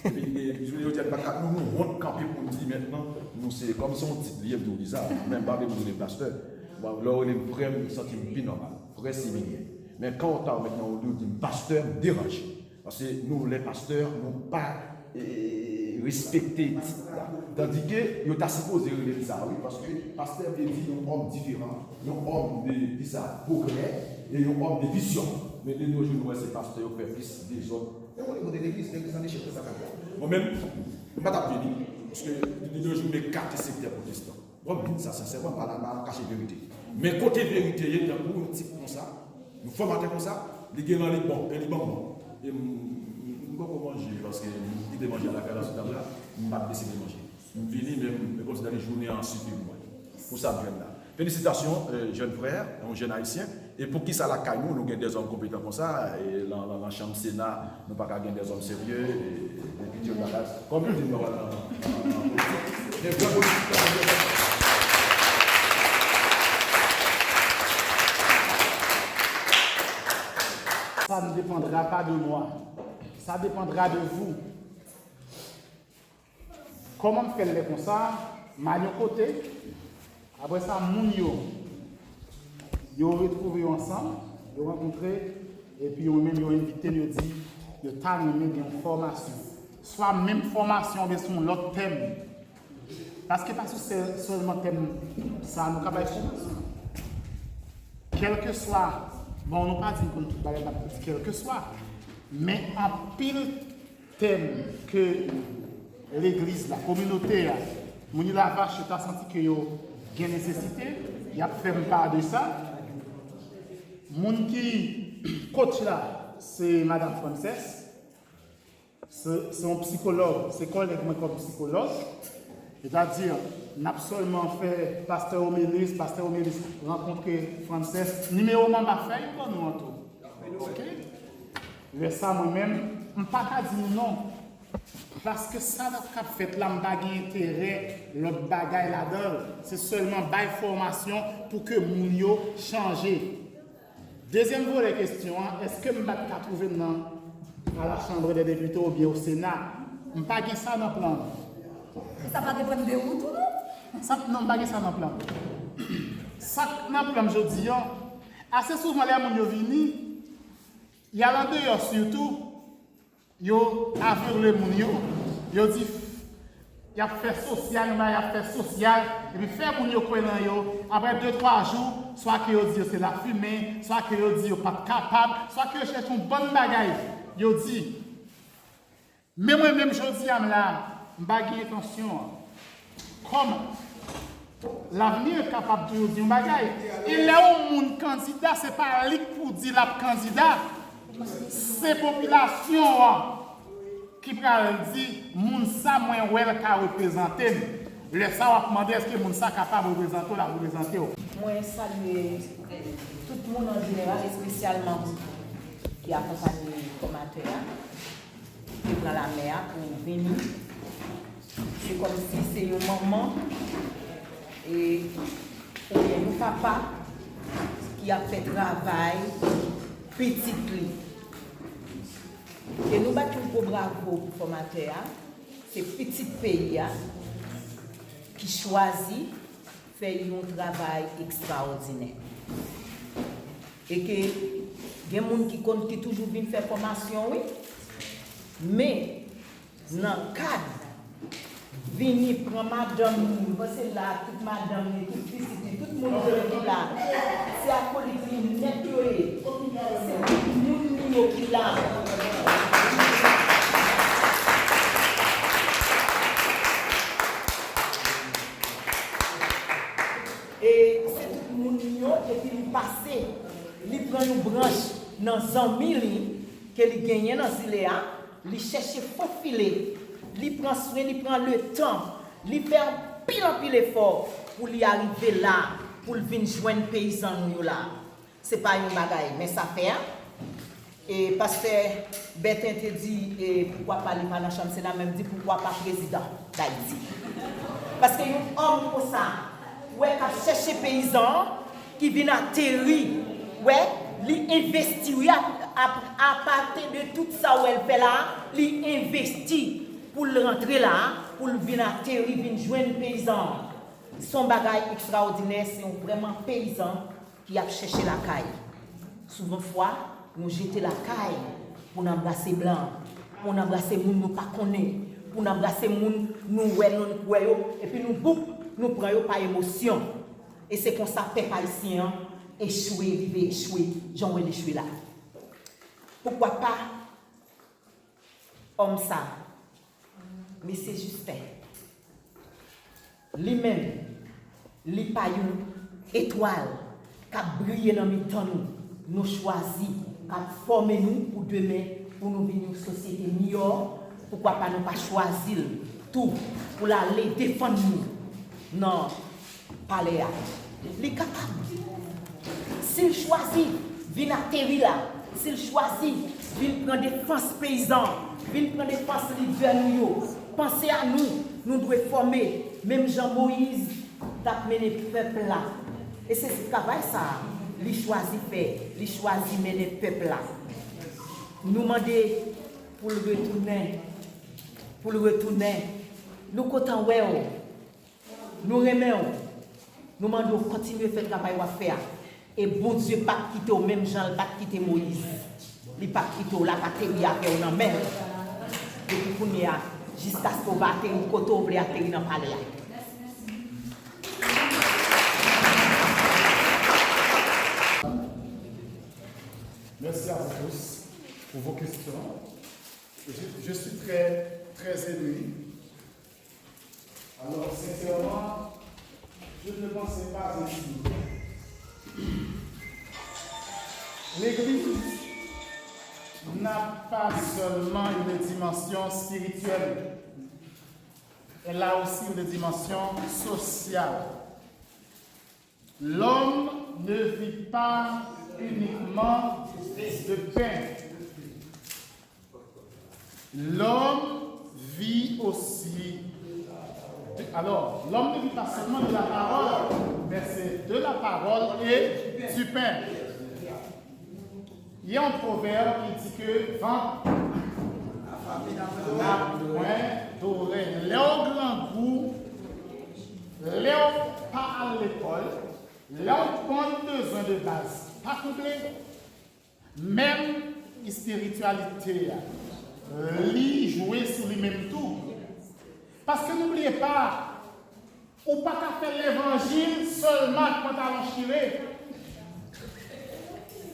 Et je voulais dire, nous rentrons camper pour nous dire maintenant, nous c'est comme son titre livre nous dit ça, même pas de les pasteurs. Là, on est vraiment senti plus normal, très similaire. Mais quand on a maintenant, on dit pasteur dérange. Parce que nous, les pasteurs, n'ont pas respecté. Tandis que, nous avons supposé dire ça, oui, parce que le pasteur veut dire un homme différent, un homme de progrès et un homme de vision. Mais de nos jours, ces pasteurs ont fait plus des autres. Et au niveau de l'église en échec, ça va. Moi-même, je ne vais pas venir, parce que de nos jours, les quatre secteurs protestants. Moi, je dis ça, sincèrement, pas la cacher la vérité. Mais côté vérité, il y a un type comme ça, nous formatons comme ça, les gens les bons, et les bons. Et je ne peux pas manger, parce que je vais manger à la carte là, je ne vais pas décider de manger. Je viens même considérer les journées en supplément. Pour ça, je viens là. Félicitations, jeunes frères, un jeune haïtien. Et pour qui ça la caille, nous avons des hommes compétents comme ça. Et dans la chambre Sénat, nous n'avons pas des hommes sérieux. Et puis, comme nous disons, ça ne dépendra pas de moi. Ça dépendra de vous. Comment faire les comme ça? Maillot côté. Après ça, moun yo retrouvé ensemble, yo rencontré, et puis yo même yo invité, yo dit, yo t'a même une formation. Soit même formation, mais sur l'autre thème. Parce que c'est seulement thème, ça nous capable formation. Quel que soit, bon, on n'a pas dit qu'on tout bagage, quel que soit, mais en pile thème que l'église, la communauté, Mouni la vache, tu as senti que yo une nécessité, il y a fait part de ça. Mon qui coach là, c'est Madame Frances. C'est un psychologue, c'est collègue comme psychologue. C'est-à-dire, n'a seulement fait Pasteur Omélis rencontrer Frances. Numéro man m'a fait, il nous en tout. Ok? Le ça moi-même, je ne peux pas dire non. Parce que ça n'a pas fait là, je intérêt, l'autre bagaille là-dedans. C'est seulement une formation pour que Mounio change. Deuxième volet question, est-ce que je vais trouver à la Chambre des députés ou bien au Sénat? Je ne peux pas faire ça dans le plan. Ça va dépendre de où tout non? Ça, non, je ne peux pas ça dans le plan. Ça, dans le plan, je dis, assez souvent, les gens viennent, il y a l'endroit surtout. Yo avec le moun yo dit y a fait social, y a fait social et puis faire moun yo connaît yo après 2-3 jours soit que yo dit c'est la fumée, soit que yo dit yo pas capable, soit que yo cherche une bonne bagaille. Yo dit mais moi même jodi am là, m'pa gen intention comme l'avenir est capable de dire une bagaille. Et là où moun candidat c'est pas lui pour dire la candidat. C'est la population qui dit moun sa moins wel ka représenter. Le ça va demander est-ce que moun sa capable de représenter la représenter. Moi salue tout le monde en général et spécialement qui accompagne les formateurs qui prend la mer pour venir c'est comme si c'est une maman et un papa qui a fait travail petit li. Et nous battons pour bravo pour formateur, c'est petit pays qui choisit de faire un travail extraordinaire. Et que il y a des gens qui toujours viennent faire formation, oui. Mais dans le cadre, venir prendre madame, c'est là, toute madame, toute visite, tout le monde qui là. C'est à politique nettoyer. C'est tout le monde qui est là. Et c'est tout le monde et puis il passe, il prend une branche dans 100 000 qu'il gagne dans Ziléa, il cherche faufiler, il prend soin, il prend le temps, il fait pile en pile effort pour y arriver là, pour venir joindre les paysans nous là. Ce n'est pas une bagaille, mais ça fait. Et pasteur Bertin te dit, et pourquoi pas les pas dans la chambre, c'est la même dit pourquoi pas président d'Haïti. Parce qu'il y a un homme pour ça. Ouais, qui cherche paysans qui viennent atterrir, ouais, li investir à partir de tout ça où elle fait là, li investir pour rentrer là, pour venir atterrir, venir joindre paysans. Son bagage extraordinaire, c'est vraiment paysan qui a cherché la caille. Souvent fois, nous jetons la caille pour embrasser blanc, pour embrasser moun nous pas connaît, pour embrasser moun nous ouais et puis nous prenons par émotion. Et c'est comme ça, peuple haïtien, échoué, vivre échoué, Jean-Will échoué là. Pourquoi pas, homme ça, mais c'est Justin. Lui-même, lui pas une étoile qui a brillé dans le temps nous choisi, qui a formé nous pour demain, pour nous venir une société meilleure. Pourquoi pas nous pas choisir tout pour aller défendre nous? Non, palais. Il est capable. S'il choisit, vient atterrir là. S'il choisit, vient prendre défense paysan, vient prendre défense l'hiver. Pensez à nous, nous devons former. Même Jean-Moïse t'a mené le peuple là. Et c'est ce travail ça. Il choisit faire, il choisit mener le peuple là. Nous demander pour le retourner. Pour le retourner. Nous comptons nous remettons, nous demandons de continuer à faire le travail à faire. Et bon Dieu, pas quitter au même genre, pas quitter Moïse. Il pas quitter la patrie à faire dans la mer. Depuis qu'on y a, jusqu'à ce qu'on va atterrir au côté, on va atterrir dans le palais. Merci à vous tous pour vos questions. Je suis très, très ému. Alors, sincèrement, je ne pensais pas ainsi. L'Église n'a pas seulement une dimension spirituelle, elle a aussi une dimension sociale. L'homme ne vit pas uniquement de pain. L'homme vit aussi. Alors, l'homme ne vit pas seulement de la parole, mais c'est de la parole et du pain. Il y a un proverbe qui dit que vent n'a point d'oreille. Léo grand goût, Léo pas à l'école, Léo pas besoin de base, pas complet. Même spiritualité, lui jouer sur lui-même tout. Parce que n'oubliez pas, ou pas qu'à faire l'évangile seulement quand à l'enchirer.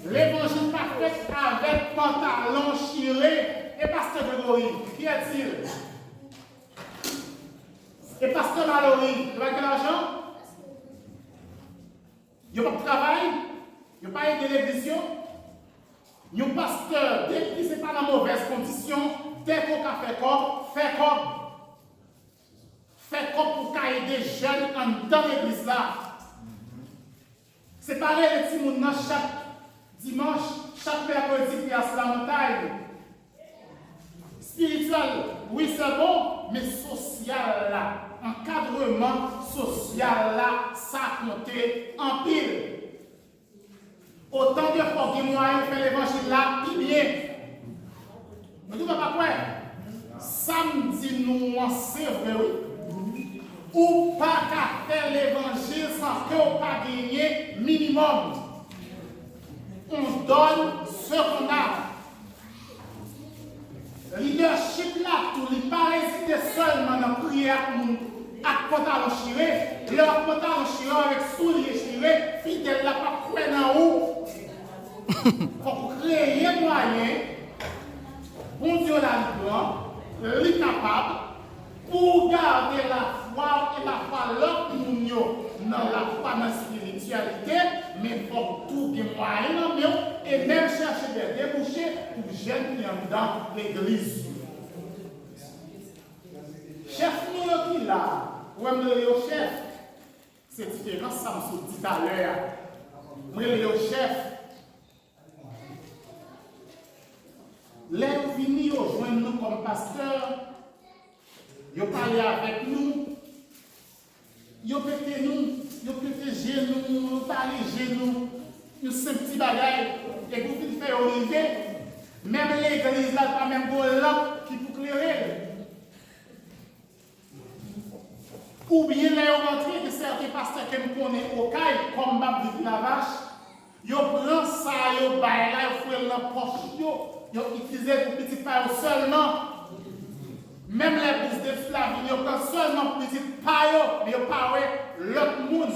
L'évangile pas fait avec pantalon chiré et pasteur Grégory. Qui est-il? Et pasteur Mallory, il va quel argent? Il n'y a pas de travail, il n'y a pas de télévision. Il y a un pasteur, dès qu'il n'est pas dans mauvaise condition, dès qu'on a fait corps, fait corps. Fait comme pour aider des jeunes dans l'église là. C'est pareil les petits monde chaque dimanche, chaque mercredi qui a sur la montagne. Spirituel, oui c'est bon, mais social là. encadrement social là, ça comptait en pile. Autant de fois que moi, je fais l'évangile là, puis bien. Mais tout va pas quoi? Samedi, nous, c'est vrai, oui. Ou pas qu'à faire l'évangile sans que vous pas gagné minimum. On donne ce qu'on a. Leadership là, tout, il pas résider seulement dans la prière avec pantalon chiré, leur pantalon chiré avec souliers chiré, fidèle là, pas couper dans où. Pour créer un moyen, bon Dieu là, il est capable, pour garder la foi et la foi l'autre monde dans la foi, dans la spiritualité, mais il faut tout des moyens et même chercher des débouchés pour jeunes qui sont dans l'église. Chef nous qui là, ou même le chef, c'est différent, ça me dit à l'heure. Moi le chef, les venus rejoindre nous comme pasteur, ils parlent avec nous, ils pété nous, ils pété genoux, ils parlent genoux, ils sont petits bagailles, et vous faites faire arriver, même l'église là, pas même pour lampe qui pour éclairer. Ou bien les rentrées de certains pasteurs qui me connaissent au caille, comme Babdi la vache, ils prennent ça, ils baillent là, ils font dans la poche, ils utilisent pour petit paille seulement. Même les bouches de flamme, ils prennent seulement pour petit paille, mais ils parlent l'autre monde.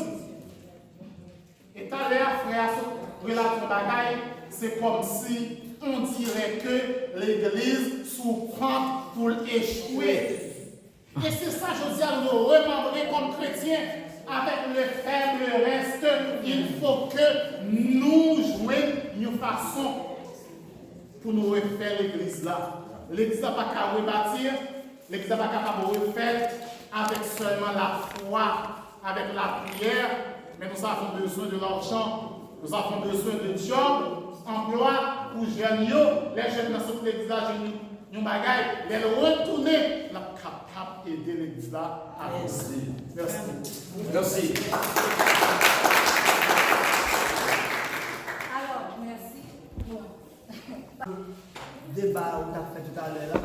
Et tout à l'heure, frère, relation bagaille, c'est comme si on dirait que l'église souffre pour échouer. Et c'est ça, je dis à nous remembrer comme chrétiens, avec le faible reste, il faut que nous jouions une façon pour nous refaire l'église là. L'église n'a pas qu'à rebâtir, l'église n'a pas capable de refaire avec seulement la foi, avec la prière, mais nous avons besoin de l'argent, nous avons besoin de job, emploi pour jeunes, les jeunes dans cette église là, nous bagaille, les retourner, la capable d'aider l'église là à avancer. Merci. Merci. Alors, merci. Bon. Débat où tu as fait tout à l'heure là,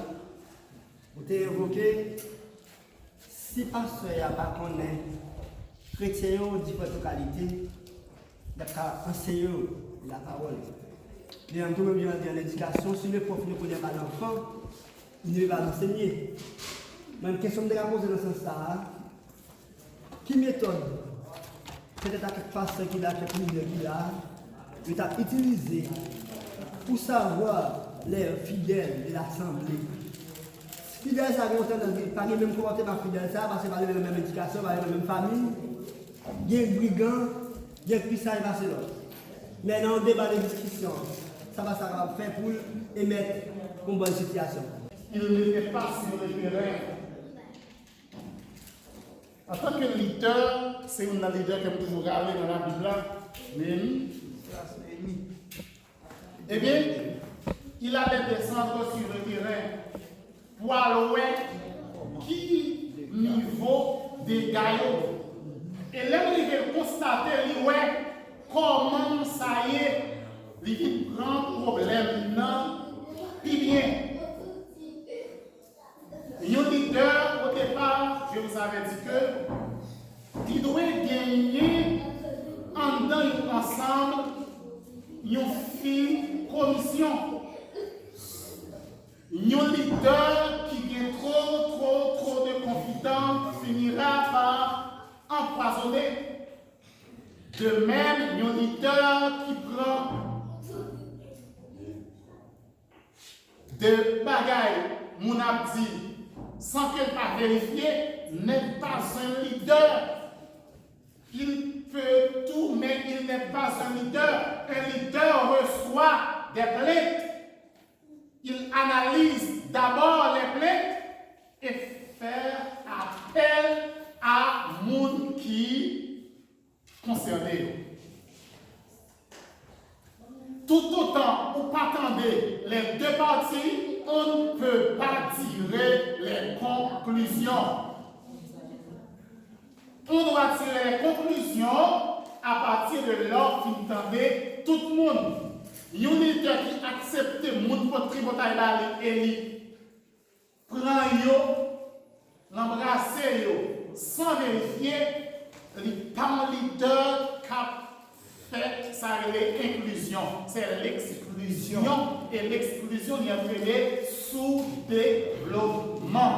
vous avez évoqué si pasteur n'a pas connaît chrétien de différentes qualités, il a enseigné la parole. Et en tout même dans l'éducation, si le prof ne connaît pas l'enfant, il ne va pas l'enseigner. Mais une question de la poser dans ce sens-là, qui méthode peut-être à quelque pasteur qui a, quelque leader qui a, il a utilisé pour savoir les fidèles de l'assemblée. Fidèles, ça vient pas les mêmes comportements fidèles, ça, parce que pas la même éducation, pas la même famille. Il y a un brigand, il y a un puissant et passé l'autre. Mais dans le débat de discussion, ça va faire pour émettre une bonne situation. Il n'était pas sur le terrain. En tant que leader, c'est un leader qui a toujours regardé dans la Bible, Néhémie. Eh bien, il allait descendre sur le terrain pour aller qui niveau des gaillots. Et là, il veut constater comment ça y est, il prend problème. Non, puis bien. Un leader, au départ, je vous avais dit que il doit gagner en dedans ensemble une fille commission. Un leader qui a trop de confidence finira par empoisonner. De même, un leader qui prend de bagailles, mon abdi, sans qu'elle pas vérifier, n'est pas un leader. Il peut tout, mais il n'est pas un leader. Un leader reçoit des plaintes. Il analyse d'abord les plaintes et fait appel à monde qui concerné. Tout autant vous pas attendez les deux parties, on ne peut pas tirer les conclusions. on doit tirer les conclusions à partir de l'ordre qui entendait tout le monde. Un leader qui accepte le monde pour tripotaille et il prend yo, l'embrasser yo, sans vérifier, il pas un leader qui fait ça l'inclusion. C'est l'exclusion. Et l'exclusion est appelée sous-développement.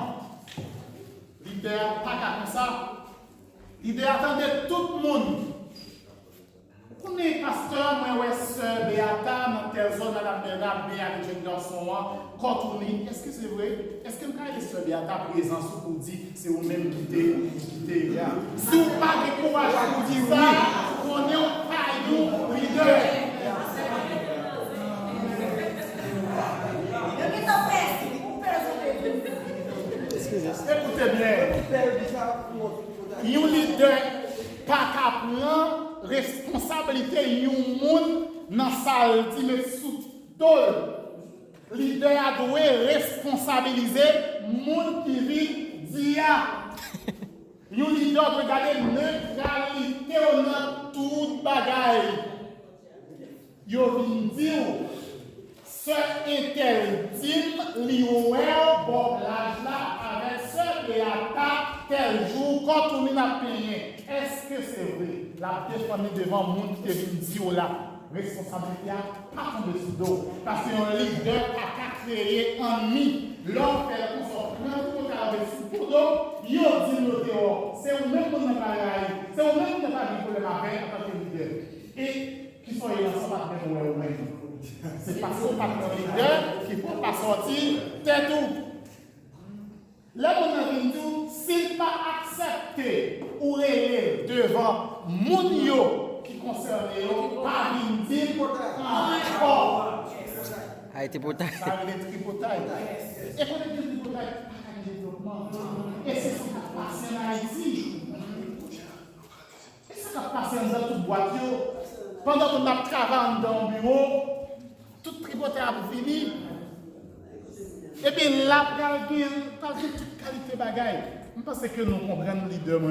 Leader pas comme ça. Leader attendait tout le monde. Vous êtes pasteur, moi, sœur Béata, dans telle zone, madame Bernard, bien avec jeune garçon, quand on est, est-ce que c'est vrai? Est-ce que quand les sœurs Béata présence pour dire, c'est vous-même qui êtes là? Si vous n'avez pas de courage pour dire ça, on est au paillou leader. Écoutez bien. Un leader pas qu'à prendre responsabilité un monde dans salle qui me sous tol. Leader a dû responsabiliser monde qui vit dia. Un leader doit garder neutralité dans toute bagaille. Yo vinn dire ce interdit li ouer bon l'âge là avec ce Béata tel jour quand on a payé. Est-ce que c'est vrai? La défendre devant le monde qui est venu dire là, responsabilité pas tomber sous dos. Parce qu'un leader a créé un nid. L'homme fait qu'on sort plein de temps avec sous pour dos, il dit le dehors. C'est au même qu'on n'a pas réagi. C'est au même qu'on n'a pas de problème avec en tant que leader. Et qui sont les ensemble avec nous. C'est parce qu'on pas de leader qui ne peut pas sortir tête tout. Là, on a dit, s'il pas accepté ou relé devant mon qui concerne pas dire encore. A été potaille. Ça a été tripotaille. Et quand on dit tripotaille, pas de développement. Et c'est ce qui a passé en Haïti. Et ce qui a passé dans toute boîte. Pendant qu'on a travaillé dans le bureau, tout tripotaille a fini. Et puis là, il y a toute qualité de bagaille. Je pense que nous comprenons le leader,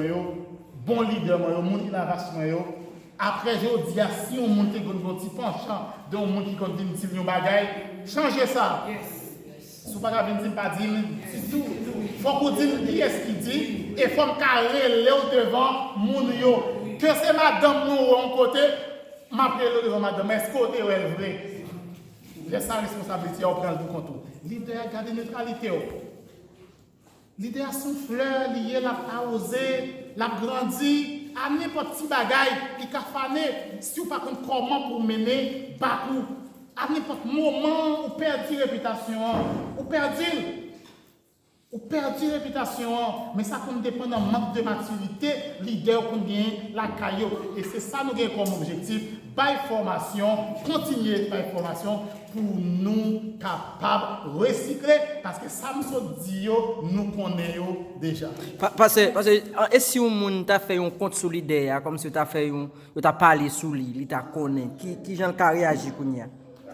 bon leader, le monde qui la race. Après, je dis, si on monte un petit penchant de un monde qui continue de dire bagaille, changez ça. Si vous ne pouvez pas dire, c'est tout. Il faut qu'on dise qui est-ce qui dit, et il faut qu'on carrer devant mon yo. Que c'est madame nous en côté, m'appelle devant madame, est-ce côté où elle veut? Laisse sa responsabilité, on prend le contour. L'idée a gardé neutralité. L'idée a son fleur, lié, l'a arrosé, l'a grandi, à n'importe quel bagaille, il a fané. Si vous ne savez pas comment pour mener, Bakou, à n'importe moment, vous perdez réputation, vous perdez réputation, mais ça dépend d'un manque de maturité, leader qu'on gagne, la caillou. Et c'est ça nous gagnons comme objectif, par formation, continuer par formation pour nous capables de recycler, parce que ça nous dit, nous connaissons déjà. Parce que si on a fait un compte sur l'idée, comme si tu as fait parlé sur lui, il t'a connaît, qui j'en a réagi pour nous?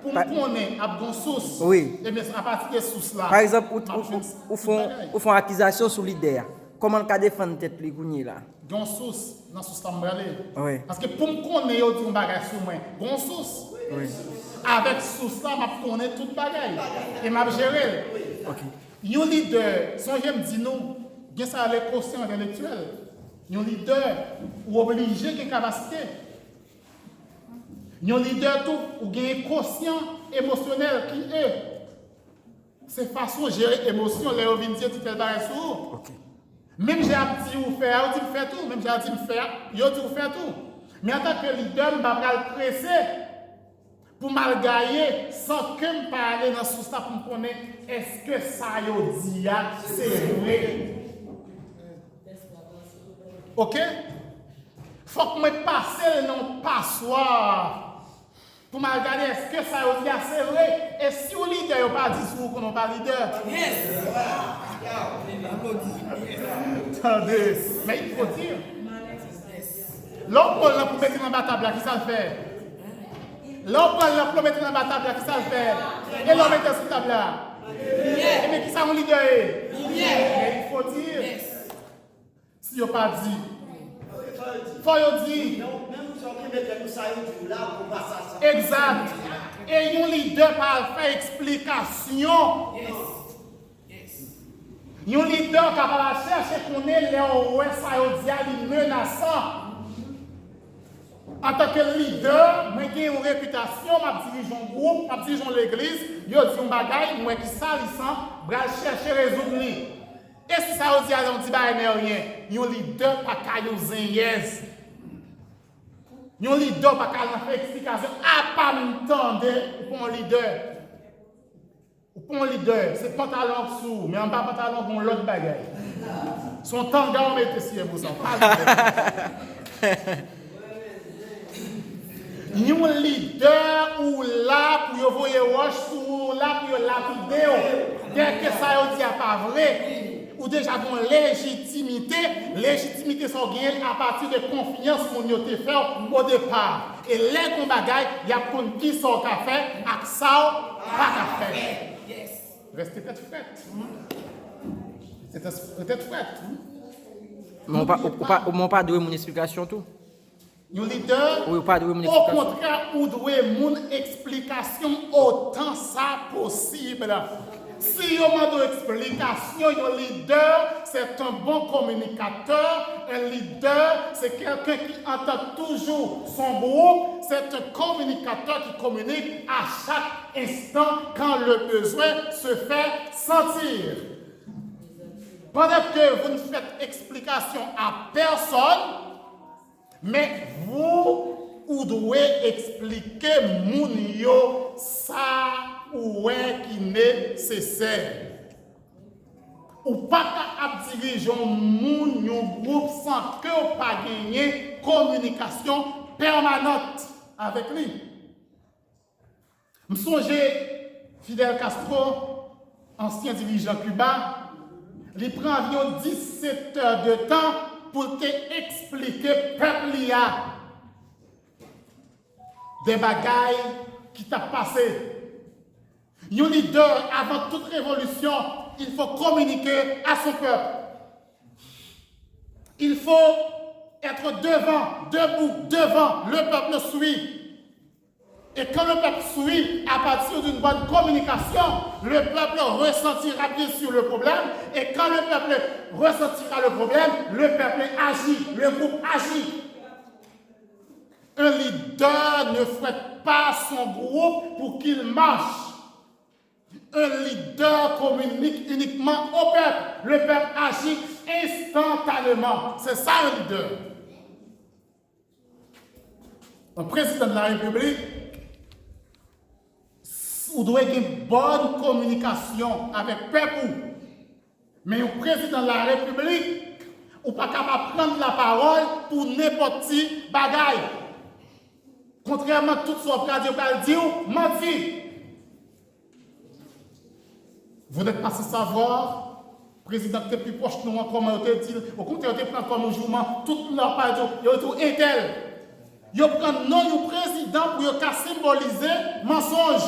Pour nous connaître, à bon source. Oui. Et bien, à partir de sources là. Par exemple, ou font accusation sur l'idée. Comment on défendre tête li là? Bon source, dans source là Oui. parce que pour me connaître, on dit un bagage sur moi. Bon source. Oui. Avec source là, je connais toute bagaille. Et je gérer. OK. Un leader, si j'aime dire nous, bien ça les quotient intellectuel. Un leader ou obligé de capacité. Un leader tout ou gain conscient émotionnel qui est. C'est façon de gérer l'émotion, les revenus tu fais pareil sur. OK. Même j'ai dit ou faire, on dit faire tout, même j'ai dit faire, yo dit faire tout. Mais en tant que leader, je vais le presser pour mal gagner sans que je parle dans ce stade pour me connaître est-ce que ça yo dit c'est vrai. OK? Faut que je passe dans passoire. Pour me regarder, est-ce que ça yo dit c'est vrai? Et si le leader n'a pas dit sur qu'on n'a pas leader? Attendez, mais il faut dire. L'homme pour mettre dans la table, qui ça le fait? L'homme pour mettre dans la table, qui ça le fait? Et l'homme met sur la table là. Mais qui ça mon leader? Mais il faut dire. Si il n'a pas dit, Faut yo dire. Non, même si on met nous ça là pour passer ça. Exact. Et un leader pas faire explication. Un leader qui va chercher qu'on est les ouais ça yo dit menaçant. En tant que leader, moi j'ai une réputation, je dirige un groupe, je dirige l'église, je dis un bagage, moi qui salissant, je vais chercher résoudre. Et si ça vous dit on dit bah rien, un leader pas qu'à nous zéyez. Un leader pas qu'à faire explication, à pas m'entendre pour un leader. Pour un leader, c'est pantalon sous, mais en bas pantalon pour l'autre bagage. Son tanga on met ici pour ça. Nous leader ou là pour vous voyez roche ou là pour lapider dès que ça dit pas vrai ou déjà une légitimité sont gagnées à partir de confiance qu'on y a fait au départ et les qu'on bagaille il y a pour qui sont qu'a fait avec ça pas qu'a fait restez peut-être prête c'est peut-être prête mon pas de mon explication tout. Nous leader, oui, pas de au contraire, nous devons une explication autant ça possible. Si on a une explication, un leader, c'est un bon communicateur. Un leader, c'est quelqu'un qui entend toujours son groupe. C'est un communicateur qui communique à chaque instant quand le besoin se fait sentir. Pendant que vous ne faites explication à personne, mais vous devez expliquer moun yo ça ou est qui nécessaire. Ou pas qu'à diriger moun yo groupe sans que vous pas gagner communication permanente avec lui. Me songe Fidel Castro, ancien dirigeant cubain, il prend environ 17 heures de temps pour te expliquer peuple des bagailles qui t'a passé. Un leader, avant toute révolution, il faut communiquer à son peuple. Il faut être debout, devant, le peuple suit. Et quand le peuple suit, à partir d'une bonne communication, le peuple ressentira bien sûr le problème. Et quand le peuple ressentira le problème, le peuple agit, le groupe agit. Un leader ne fouette pas son groupe pour qu'il marche. Un leader communique uniquement au peuple. Le peuple agit instantanément. C'est ça un leader. Un président de la République, vous devez avoir une bonne communication avec le peuple. Mais un président de la République, vous n'êtes pas capable de prendre la parole pour n'importe qui bagaille. Contrairement à tout ce que radio va dire, menti. Vous n'êtes pas sans savoir, le président qui est plus proche de nous, comment il dit, au contraire, il prend comme un jugement, tout leur parole, il est tout intel. Il prend le nom du président pour symboliser mensonge.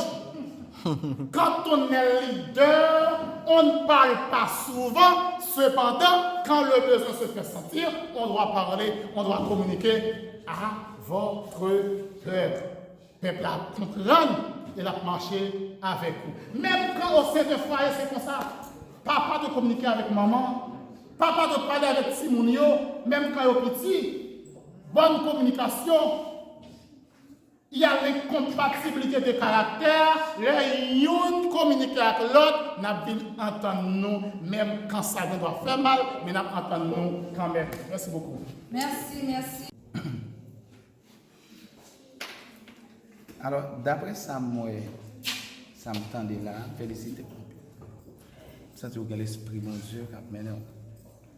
Quand on est leader, on ne parle pas souvent. Cependant, quand le besoin se fait sentir, on doit parler, on doit communiquer à votre peuple. Peuple a comprendre et a marché avec vous. Même quand on fait de foyer, c'est comme ça. Papa de communiquer avec maman, papa de parler avec Simounio, même quand il est petit. Bonne communication. Il y a l'incompatibilité de caractère, les uns communiquent avec l'autre, nous entendons nous, même quand ça doit faire mal, mais nous entendons nous quand même. Merci beaucoup. Merci. Alors, d'après ça, moi, ça me tendait là, féliciter. Ça, c'est l'esprit mon Dieu qui a mené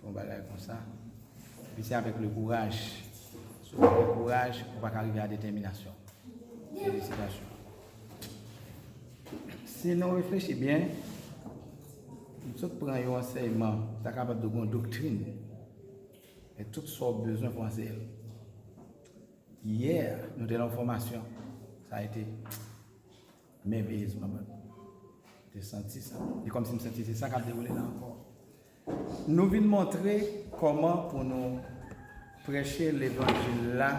pour un bagage comme ça. Puis c'est avec le courage. Avec le courage, on va arriver à la détermination. Félicitations. Si nous réfléchissons bien, nous prenons un enseignement, nous sommes capables de une doctrine. Et tout ce qu'on a besoin pour enseigner. Hier, nous avons une formation. Ça a été merveilleux. J'ai senti ça. C'est comme si je me sentais ça qui a déroulé là encore. Nous venons montrer comment pour nous prêcher l'évangile là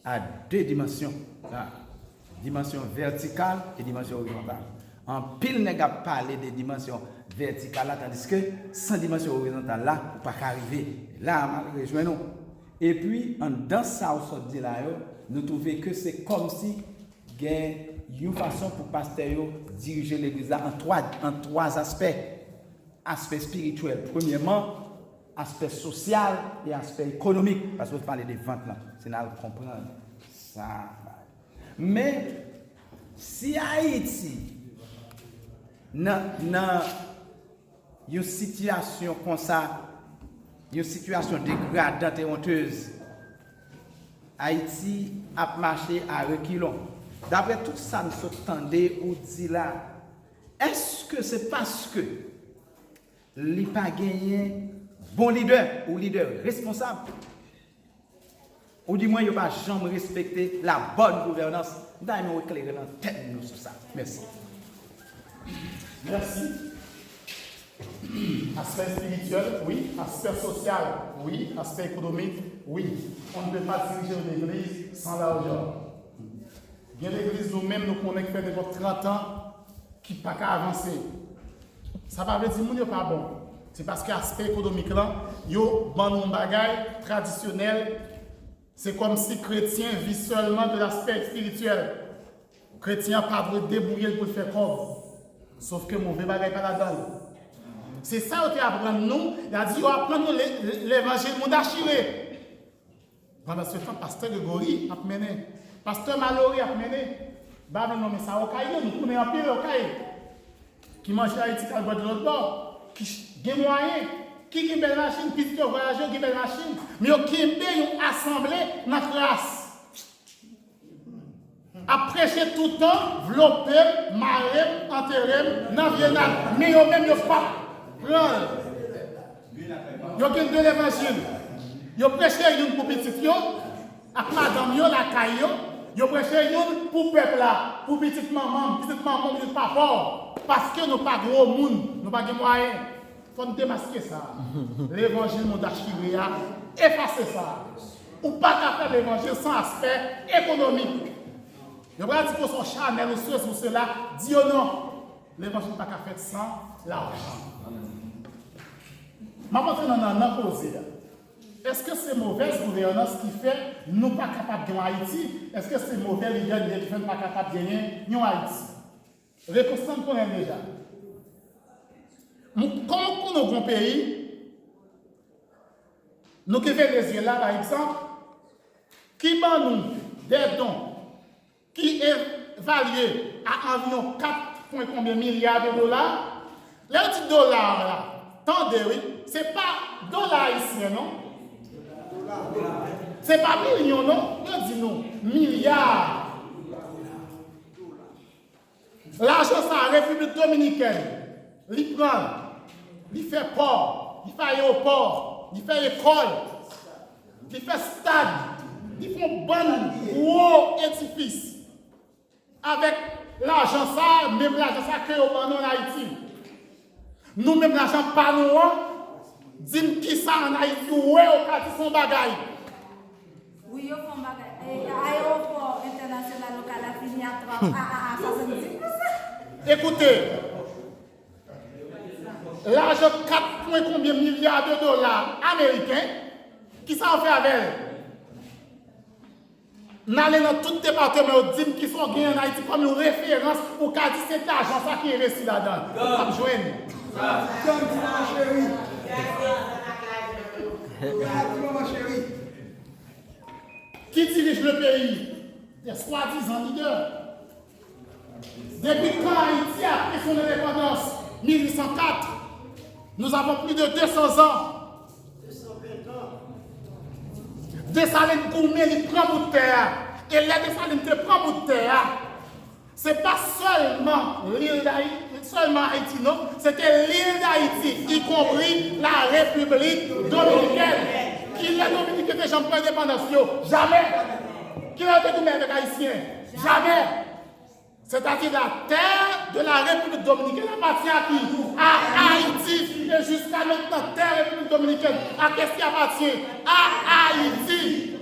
à deux dimensions. Là. Dimension verticale et dimension horizontale. En pile, n'est pas parler des dimensions verticales là, tandis que sans dimension horizontale là, vous pas arriver. Là, malheureusement, nous. Et puis, dans ça, on dit là, nous trouvons que c'est comme si il y a une façon pour pasteur diriger l'église là en trois aspects. Aspect spirituel, premièrement, aspect social et aspect économique. Parce que vous parlez des ventes là, c'est là qu'on comprend ça. Mais si Haïti, dans une situation comme ça, une situation dégradante et honteuse, Haïti a marché à reculons. D'après tout ça, nous s'entendait ou dit là, est-ce que c'est parce que il n'a pas gagné bon leader ou leader responsable? Ou du moins, il n'a pas jamais respecté la bonne gouvernance. Nous allons éclairer dans la tête de nous sur ça. Merci. Merci. Aspect spirituel, oui. Aspect social, oui. Aspect économique, oui. On ne peut pas diriger une église sans l'argent. Il y a l'église nous-mêmes, nous connaissons fait depuis 30 ans, qui n'a pas avancer. Ça ne veut pas dire que ce n'est pas bon. C'est parce que l'aspect économique, là, il y a un bagage traditionnel. C'est comme si les chrétiens vivent seulement de l'aspect spirituel. Les chrétiens ne peuvent pas débrouiller pour faire comme. Sauf que mauvais bagage pas là-dedans. C'est ça que tu apprends nous. Il a dit, on apprend l'évangile monde achiré. Pendant ce temps, pasteur Grégory a mené. Pasteur Mallory a mené. Bah, mais non, mais ça, au caillou, nous connaissons un peu au caillou. Qui mange à Haïti, qui boit de l'autre bord. Qui a moyen. Qui a une belle machine, qui a voyagé, qui a une belle machine. Mais qui a une assemblée dans la classe. À prêcher tout le temps, vlopper, marrer, enterrer, dans le mais ils même pas prendre. Ils ont de l'évangile. Ils ont prêché une pour petit, avec madame, la caillou. Ils ont prêché une pour peuple là, pour petite maman, petite papa. Parce que nous pas gros monde, nous pas de moyens. Il faut nous démasquer ça. L'évangile nous archivé, effacer ça. Ou pas faire l'évangile sans aspect économique. Je ne vais pas dire que son charnel ou ceci ou cela, dit non. L'évangile n'est pas fait sans l'argent. Je vais vous poser. Est-ce que c'est mauvaise gouvernance qui fait nous pas capables de gagner Haïti? Est-ce que c'est mauvais leader qui fait nous pas capables de gagner Haïti? Réponse qu'on connaît déjà. Comment pour nos grands pays, nous qui faisons les yeux là, par exemple, qui ban nous des dons qui est évalué à environ 4 milliards de dollars. Les petits dollars là, attendez, oui, c'est pas dollars ici, non? C'est pas millions, non? On dit non, milliards. L'argent, ça, la République dominicaine, il prend, il fait port, il fait aéroport, il fait école, il fait stade, il fait bon gros édifice. Avec l'argent ça, même l'argent ça créé au en Haïti. Nous même l'argent pas nous, dis qui ça en Haïti, ouais, au cas de son bagaille. Oui, au fond bagaille. Aéroport international local a fini à 70%. Écoutez, l'argent 4 combien milliards de dollars américains, qui ça en fait avec elle? Nous allons dans tout département qui sont gagnés en Haïti comme une référence pour qu'à cet argent ça qui est investi là-dedans. Pour joindre. Qui dirige le pays? Des soi-disant leaders. Depuis quand Haïti a pris son indépendance, 1804, nous avons plus de 200 ans. Dessalines Gourmet, il prend bout de terre. Et les Dessalines te prend bout de terre. Ce n'est pas seulement l'île d'Haïti, seulement Haïti, non. C'était l'île d'Haïti, y compris la République dominicaine. Qui les Dominicains étaient jamais indépendance? Jamais. Qui a été avec Haïtiens? Jamais. C'est-à-dire la terre de la République dominicaine appartient à qui? À Haïti. Et jusqu'à maintenant, terre République dominicaine, à qu'est-ce qui appartient? À Haïti.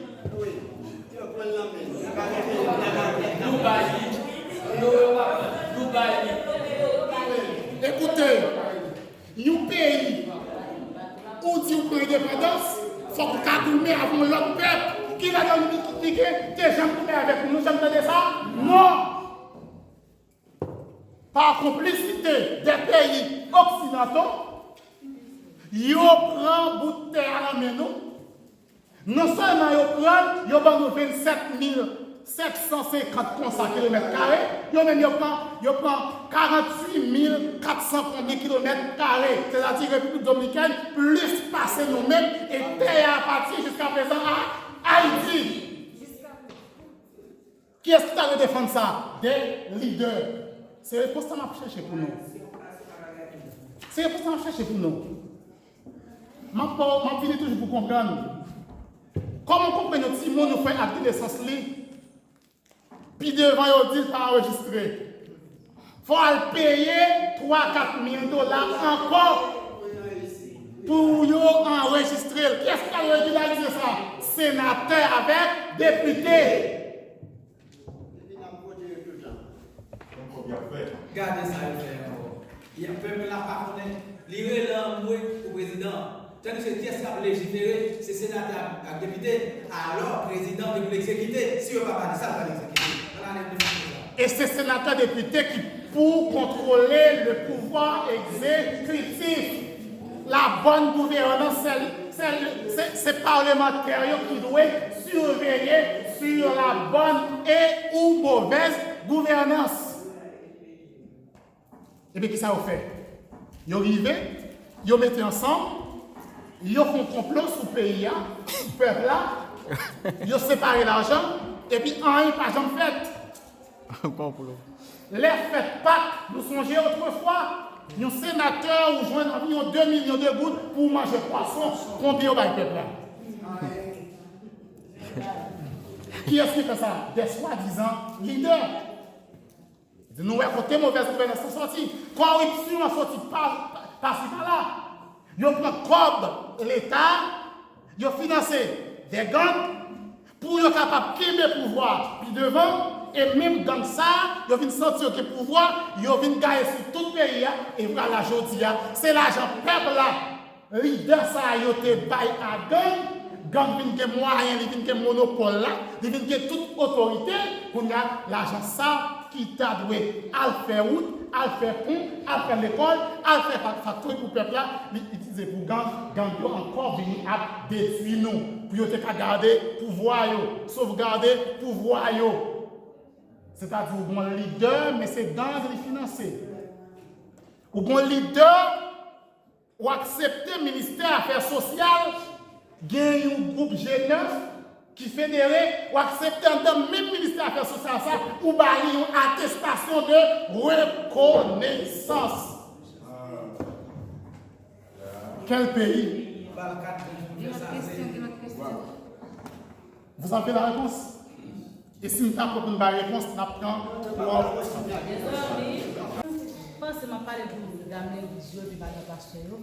Écoutez, nous pays où dit vous prenez l'indépendance, il faut qu'on avant l'autre peuple qui va nous critiquer, des gens qui avec nous, j'entendez ça? Non! Par complicité des pays occidentaux, ils prennent bout de terre à la main nous. Non seulement ils prennent, ils prennent 27 750 km², ils prennent 48 400 km², c'est-à-dire République dominicaine, plus passer nous-mêmes et terre à partir jusqu'à présent à Haïti. Qui est-ce qui a défendre ça? Des leaders. C'est le poste qu'on a cherché pour nous. C'est le poste qu'on a cherché pour nous. Je finis toujours pour comprendre. Comment comprendre si nous nous fait acte de sens li? Puis devant, ils disent pas enregistrer. Il faut payer 3-4 000 $ encore pour enregistrer. Qu'est-ce qui a régularisé ça? Sénateur avec député. Gardez ça, il y a un peuple là, par contre, l'iré au président. Tant que c'est qui a légiféré, c'est sénateur à député, alors président de l'exécuter. Si on ne va pas dire ça, on va l'exécuter. Et c'est sénateur député qui, pour contrôler le pouvoir exécutif, la bonne gouvernance, c'est parlementaires qui doivent surveiller sur la bonne et ou mauvaise gouvernance. Et bien, qu'est-ce que ça a fait? Ils arrivent, ils mettent ensemble, ils font un complot sur le pays, sur le peuple là, ils séparent l'argent, et puis un n'est pas jamais fait. Les fêtes Pâques, nous songeons autrefois, un sénateur ou joint environ 2 millions de gouttes pour manger poisson, combien on va le peuple là? Qui est-ce qui fait ça? Des soi-disant leaders. Nous avons côté mauvaise gouvernance sortie. Corruption a sorti par-ci par-là. Ils prennent comme l'État, ils financent des gangs pour être capables de quitter le pouvoir. Puis devant, et même dans ça, ils viennent sentir que le pouvoir, ils viennent gagner sur tout le pays. Et voilà, je dis, c'est l'argent peuple là. Leader ça, ils ont été bail à gang. Gang vient que moyen, il vient que monopole là, il vient que toute autorité. Pour l'argent ça. Qui t'a doué à faire route, à faire pont, à faire l'école, à faire factory pour le peuple là, l'utiliser pour gang encore venir à détruire nous. Pour te garder pouvoir, sauvegarder pouvoir. C'est-à-dire, vous avez un leader, mais c'est dans les financer. Vous avez un leader, ou accepter le ministère Affaires sociales, gagner un groupe G9, qui fédéré ou accepter dans le même ministère Affaires sociales ça ou bali une attestation de reconnaissance. Quel pays? Vous avez la réponse? Et si nous avons une réponse, nous apprenons pour... Je pense que je vais parler pour d'amener le vision du bagage pasteur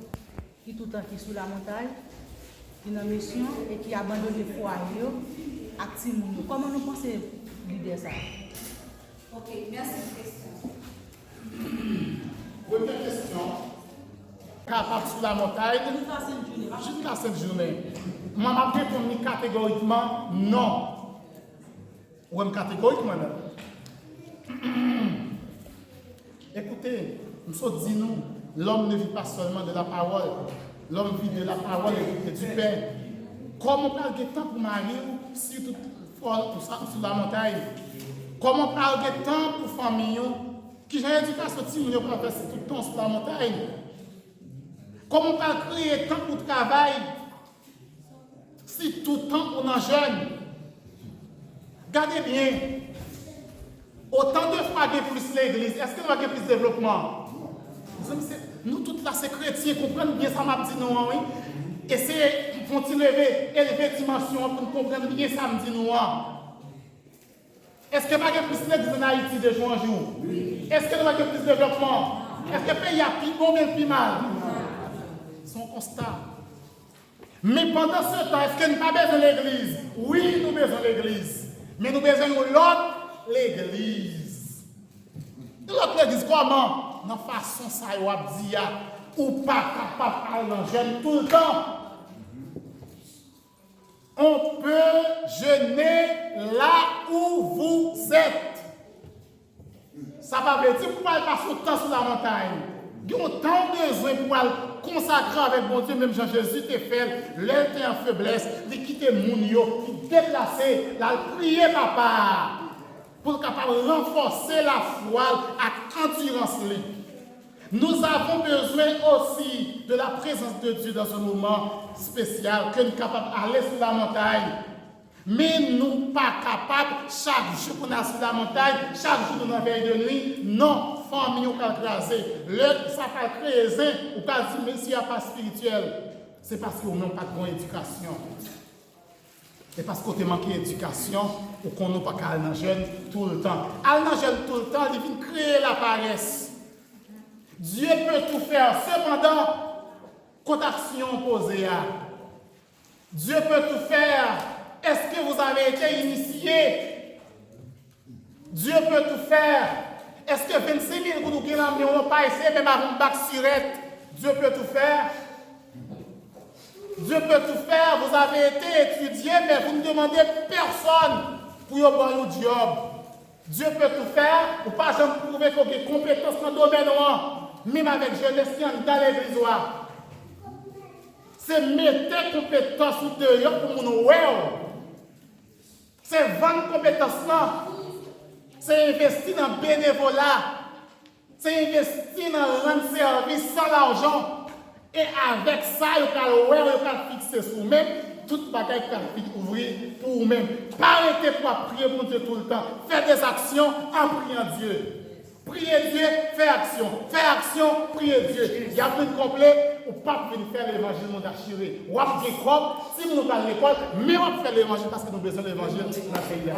qui tout le temps qui sous la montagne. Qui est en mission et qui abandonne les foyers actifs. Comment nous pensons l'idée ça? Ok, merci de question. Première question. Capable sous la montagne, juste la cette journée. Moi, je réponds catégoriquement non. Ou catégoriquement non. Écoutez, nous disons nous, l'homme ne vit pas seulement de la parole. L'homme vit de la parole et du Père. Comment on parle de temps pour marier si tout sur la montagne? Comment on parle de temps pour famille qui j'ai éducation si on peut faire tout le temps sur la montagne? Comment on parle de créer temps pour travail si tout le temps on est jeune? Regardez bien. Autant de fois qu'il y a plus l'église, est-ce qu'il y a plus de développement? Nous, tous là, c'est chrétiens, comprendre bien ça, m'a dit nous, oui. Essayez de continuer élever dimension pour comprendre bien ça, me dit nous. Est-ce que pas plus d'église en Haïti de jour en jour? Est-ce que nous avons plus de développement? Est-ce que le pays a plus bon, bien plus mal? C'est un constat. Mais pendant ce temps, est-ce que nous n'avons pas besoin de l'église? Oui, nous avons besoin de l'église. Mais nous avons besoin de l'autre l'église. L'autre l'église, comment? Dans la façon ça y a dit, ou pas capable d'aller dans le jeûne tout le temps. On peut jeûner là où vous êtes. Ça va veut dire pour aller passer le temps sur la montagne. Il y a tant besoin pour aller consacrer avec mon Dieu, même Jean-Jésus t'a fait, l'elle était en faiblesse, de quitter mon yo, de déplacer, la prier papa, pour capable renforcer la foi à endurance. Nous avons besoin aussi de la présence de Dieu dans un moment spécial, que nous sommes capables d'aller sur la montagne. Mais nous ne sommes pas capables, chaque jour qu'on est sur la montagne, chaque jour qu'on est en veille de nuit, non, famille, on va craser. Ça va créer, on va dire, mais s'il n'y a pas spirituel, c'est parce qu'on n'a pas de bonne éducation. C'est parce qu'on a manqué d'éducation ou qu'on n'a pas qu'à aller dans le jeûne tout le temps. Aller dans le jeûne tout le temps, il vient créer la paresse. Dieu peut tout faire, cependant, contre action posée. Dieu peut tout faire. Est-ce que vous avez été initié? Dieu peut tout faire. Est-ce que 26 000 coups de n'ont pas essayé même avant de bac surette? Dieu peut tout faire. Dieu peut tout faire. Vous avez été étudié, mais vous ne demandez personne pour y avoir un job. Dieu peut tout faire. Ou pas jamais prouver qu'on a des compétences dans le domaine, même avec jeunesse dans l'église. C'est mettre compétences ou dehors pour mon well. C'est vendre compétences là. C'est investir dans le bénévolat. C'est investir dans le rendre service sans l'argent. Et avec ça, vous pouvez fixer sur vous-même. Toute bagaille qui peut ouvrir pour vous-même. Pas arrêter pour prier pour Dieu tout le temps. Faites des actions en priant Dieu. Priez Dieu, faites action. Faites action, priez Dieu. Il y a plus de complet, ou pas venir faire l'évangile, mon achiré. Ou à des propres, si nous allons à l'école, mais on va faire l'évangile parce que nous avons besoin de l'évangile dans le pays.